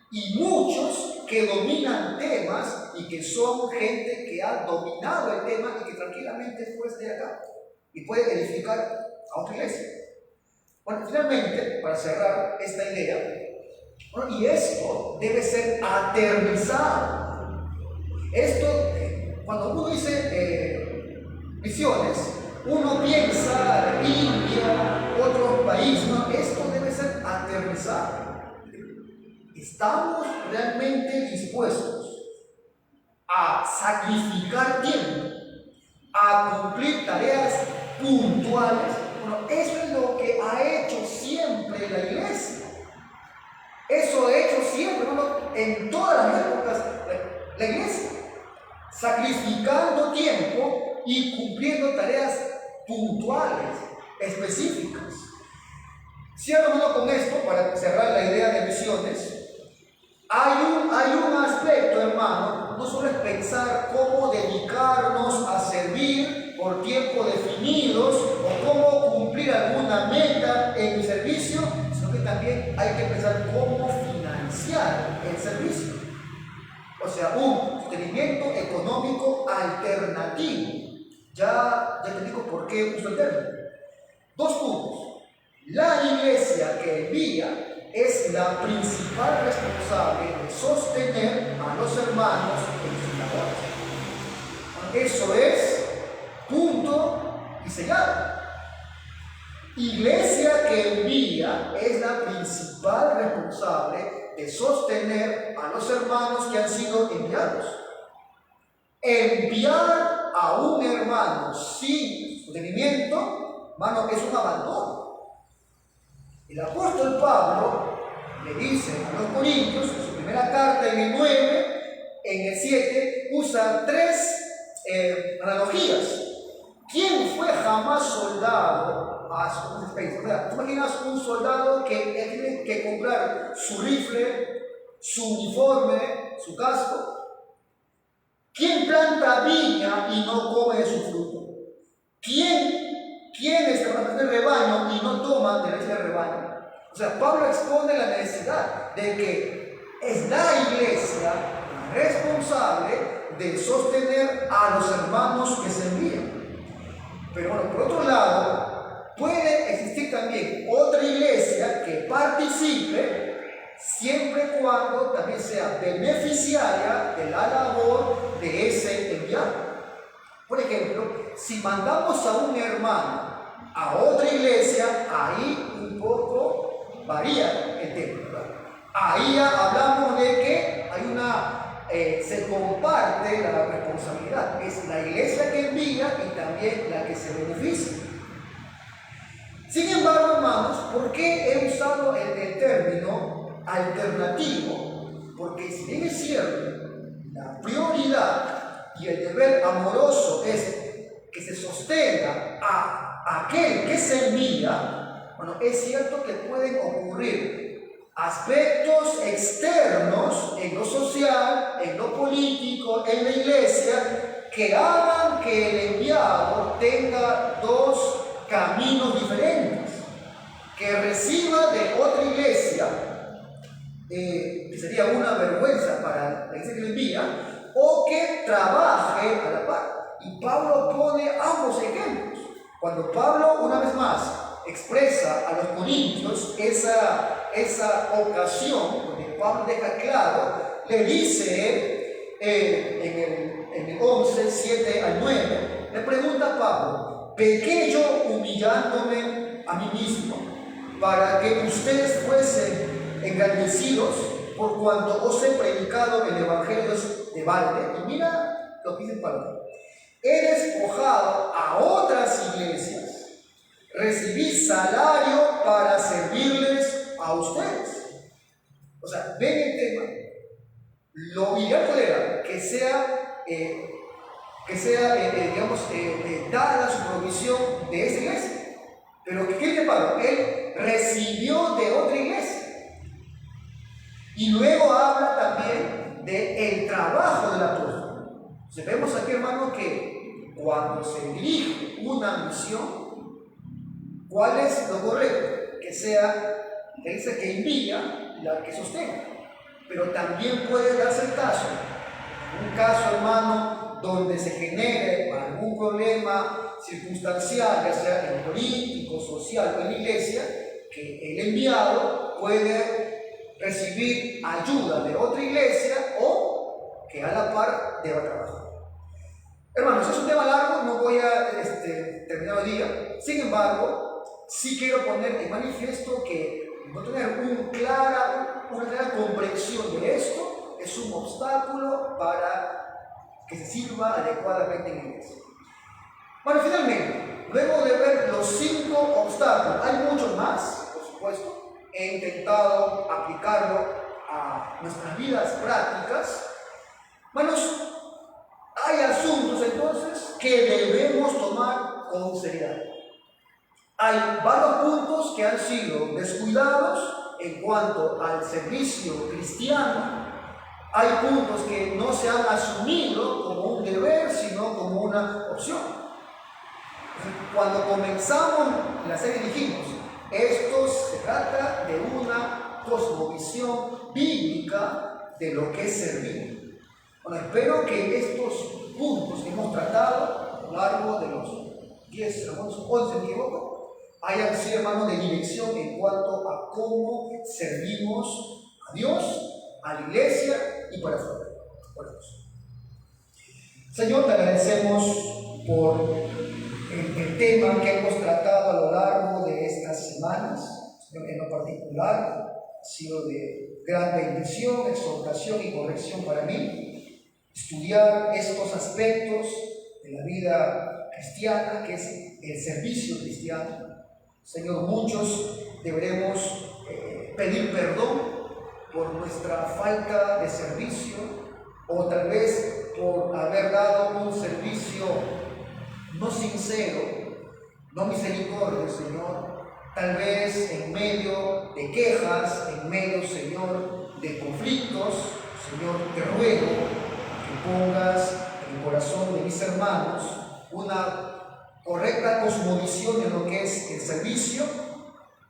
y muchos que dominan temas y que son gente que ha dominado el tema y que tranquilamente puede estar acá y puede edificar a otra iglesia. Bueno, finalmente, para cerrar esta idea, bueno, y esto debe ser aterrizado. Esto, cuando uno dice misiones, uno piensa India, otros países, no, esto debe ser aterrizado. ¿Estamos realmente dispuestos a sacrificar tiempo, a cumplir tareas puntuales? Bueno, eso es lo que ha hecho siempre la iglesia. Eso ha hecho siempre, en todas las épocas, la iglesia. Sacrificando tiempo y cumpliendo tareas puntuales, específicas. Cierro con esto para cerrar la idea de misiones. Hay un aspecto, hermano, no solo es pensar cómo dedicarnos a servir por tiempos definidos o cómo cumplir alguna meta en el servicio, sino que también hay que pensar cómo financiar el servicio. O sea, un sostenimiento económico alternativo. Ya te digo por qué uso el término. 2 puntos. La iglesia que envía es la principal responsable de sostener a los hermanos en sus labores. Eso es punto y sellado. Iglesia que envía es la principal responsable de sostener a los hermanos que han sido enviados. Enviar a un hermano sin sostenimiento, hermano, es un abandono. El apóstol Pablo le dice a los Corintios, en su primera carta, en el 9, en el 7, usa tres analogías. ¿Quién fue jamás soldado a su país? ¿Tú imaginas un soldado que tiene que comprar su rifle, su uniforme, su casco? ¿Quién planta viña y no come de su fruto? ¿Quién está el rebaño y no toma de la leche del rebaño? O sea, Pablo expone la necesidad de que es la iglesia responsable de sostener a los hermanos que se envían. Pero bueno, por otro lado, puede existir también otra iglesia que participe siempre y cuando también sea beneficiaria de la labor de ese enviado. Por ejemplo, si mandamos a un hermano a otra iglesia, ahí un poco varía el tema, ¿verdad? Ahí hablamos de que hay se comparte la responsabilidad. Es la iglesia que envía y también la que se beneficia. Sin embargo, hermanos, ¿por qué he usado el término alternativo? Porque si bien es cierto, la prioridad y el deber amoroso es que se sostenga a aquel que se envía, bueno, es cierto que pueden ocurrir aspectos externos en lo social, en lo político, en la iglesia, que hagan que el enviado tenga dos caminos diferentes, que reciba de otra iglesia, que sería una vergüenza para la iglesia que le envía, o que trabaje a la par. Y Pablo pone ambos ejemplos. Cuando Pablo, una vez más, expresa a los corintios esa ocasión, donde Pablo deja claro, le dice en el 11, 7 al 9, le pregunta a Pablo: ¿pequé yo humillándome a mí mismo para que ustedes fuesen engrandecidos por cuanto os he predicado el evangelio de balde? Y mira lo que dice Pablo: he despojado a otras iglesias, recibí salario para servirles a ustedes. O sea, ven el tema. Lo ideal era que sea dada su provisión de esa iglesia. Pero ¿qué dice Pablo? Él recibió de otra iglesia. Y luego habla también del trabajo del apóstol. Entonces vemos aquí, hermano, que cuando se dirige una misión, ¿cuál es lo correcto? Que sea la iglesia que envía la que sostenga. Pero también puede darse el caso, un caso, hermano, donde se genere algún problema circunstancial, ya sea en político, social o en la iglesia, que el enviado puede recibir ayuda de otra iglesia o que a la par deba trabajar. Hermanos, es un tema largo, no voy a terminar hoy día. Sin embargo, sí quiero poner en manifiesto que no tener una clara comprensión de esto es un obstáculo para que se sirva adecuadamente en la iglesia. Bueno, finalmente, luego de ver los 5 obstáculos, hay muchos más, por supuesto. He intentado aplicarlo a nuestras vidas prácticas. Hermanos, hay asuntos entonces que debemos tomar con seriedad. Hay varios puntos que han sido descuidados en cuanto al servicio cristiano. Hay puntos que no se han asumido como un deber, sino como una opción. Cuando comenzamos la serie dijimos, esto se trata de una cosmovisión bíblica de lo que es servir. Bueno, espero que estos puntos que hemos tratado a lo largo de los 10, 11, me equivoco, hay así, hermano, de dirección en cuanto a cómo servimos a Dios, a la iglesia y para afuera. Señor, te agradecemos por el tema que hemos tratado a lo largo de estas semanas. Señor, en lo particular ha sido de gran bendición, exhortación y corrección para mí. Estudiar estos aspectos de la vida cristiana, que es el servicio cristiano. Señor, muchos deberemos pedir perdón por nuestra falta de servicio, o tal vez por haber dado un servicio no sincero, no misericordia, Señor, tal vez en medio de quejas, en medio, Señor, de conflictos. Señor, te ruego que pongas en el corazón de mis hermanos una correcta cosmovisión en lo que es el servicio,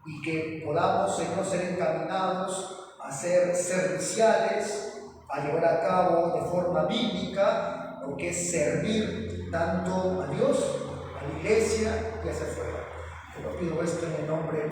y que podamos, Señor, ser encaminados a ser serviciales, a llevar a cabo de forma bíblica lo que es servir tanto a Dios, a la iglesia y hacia afuera. Te lo pido esto en el nombre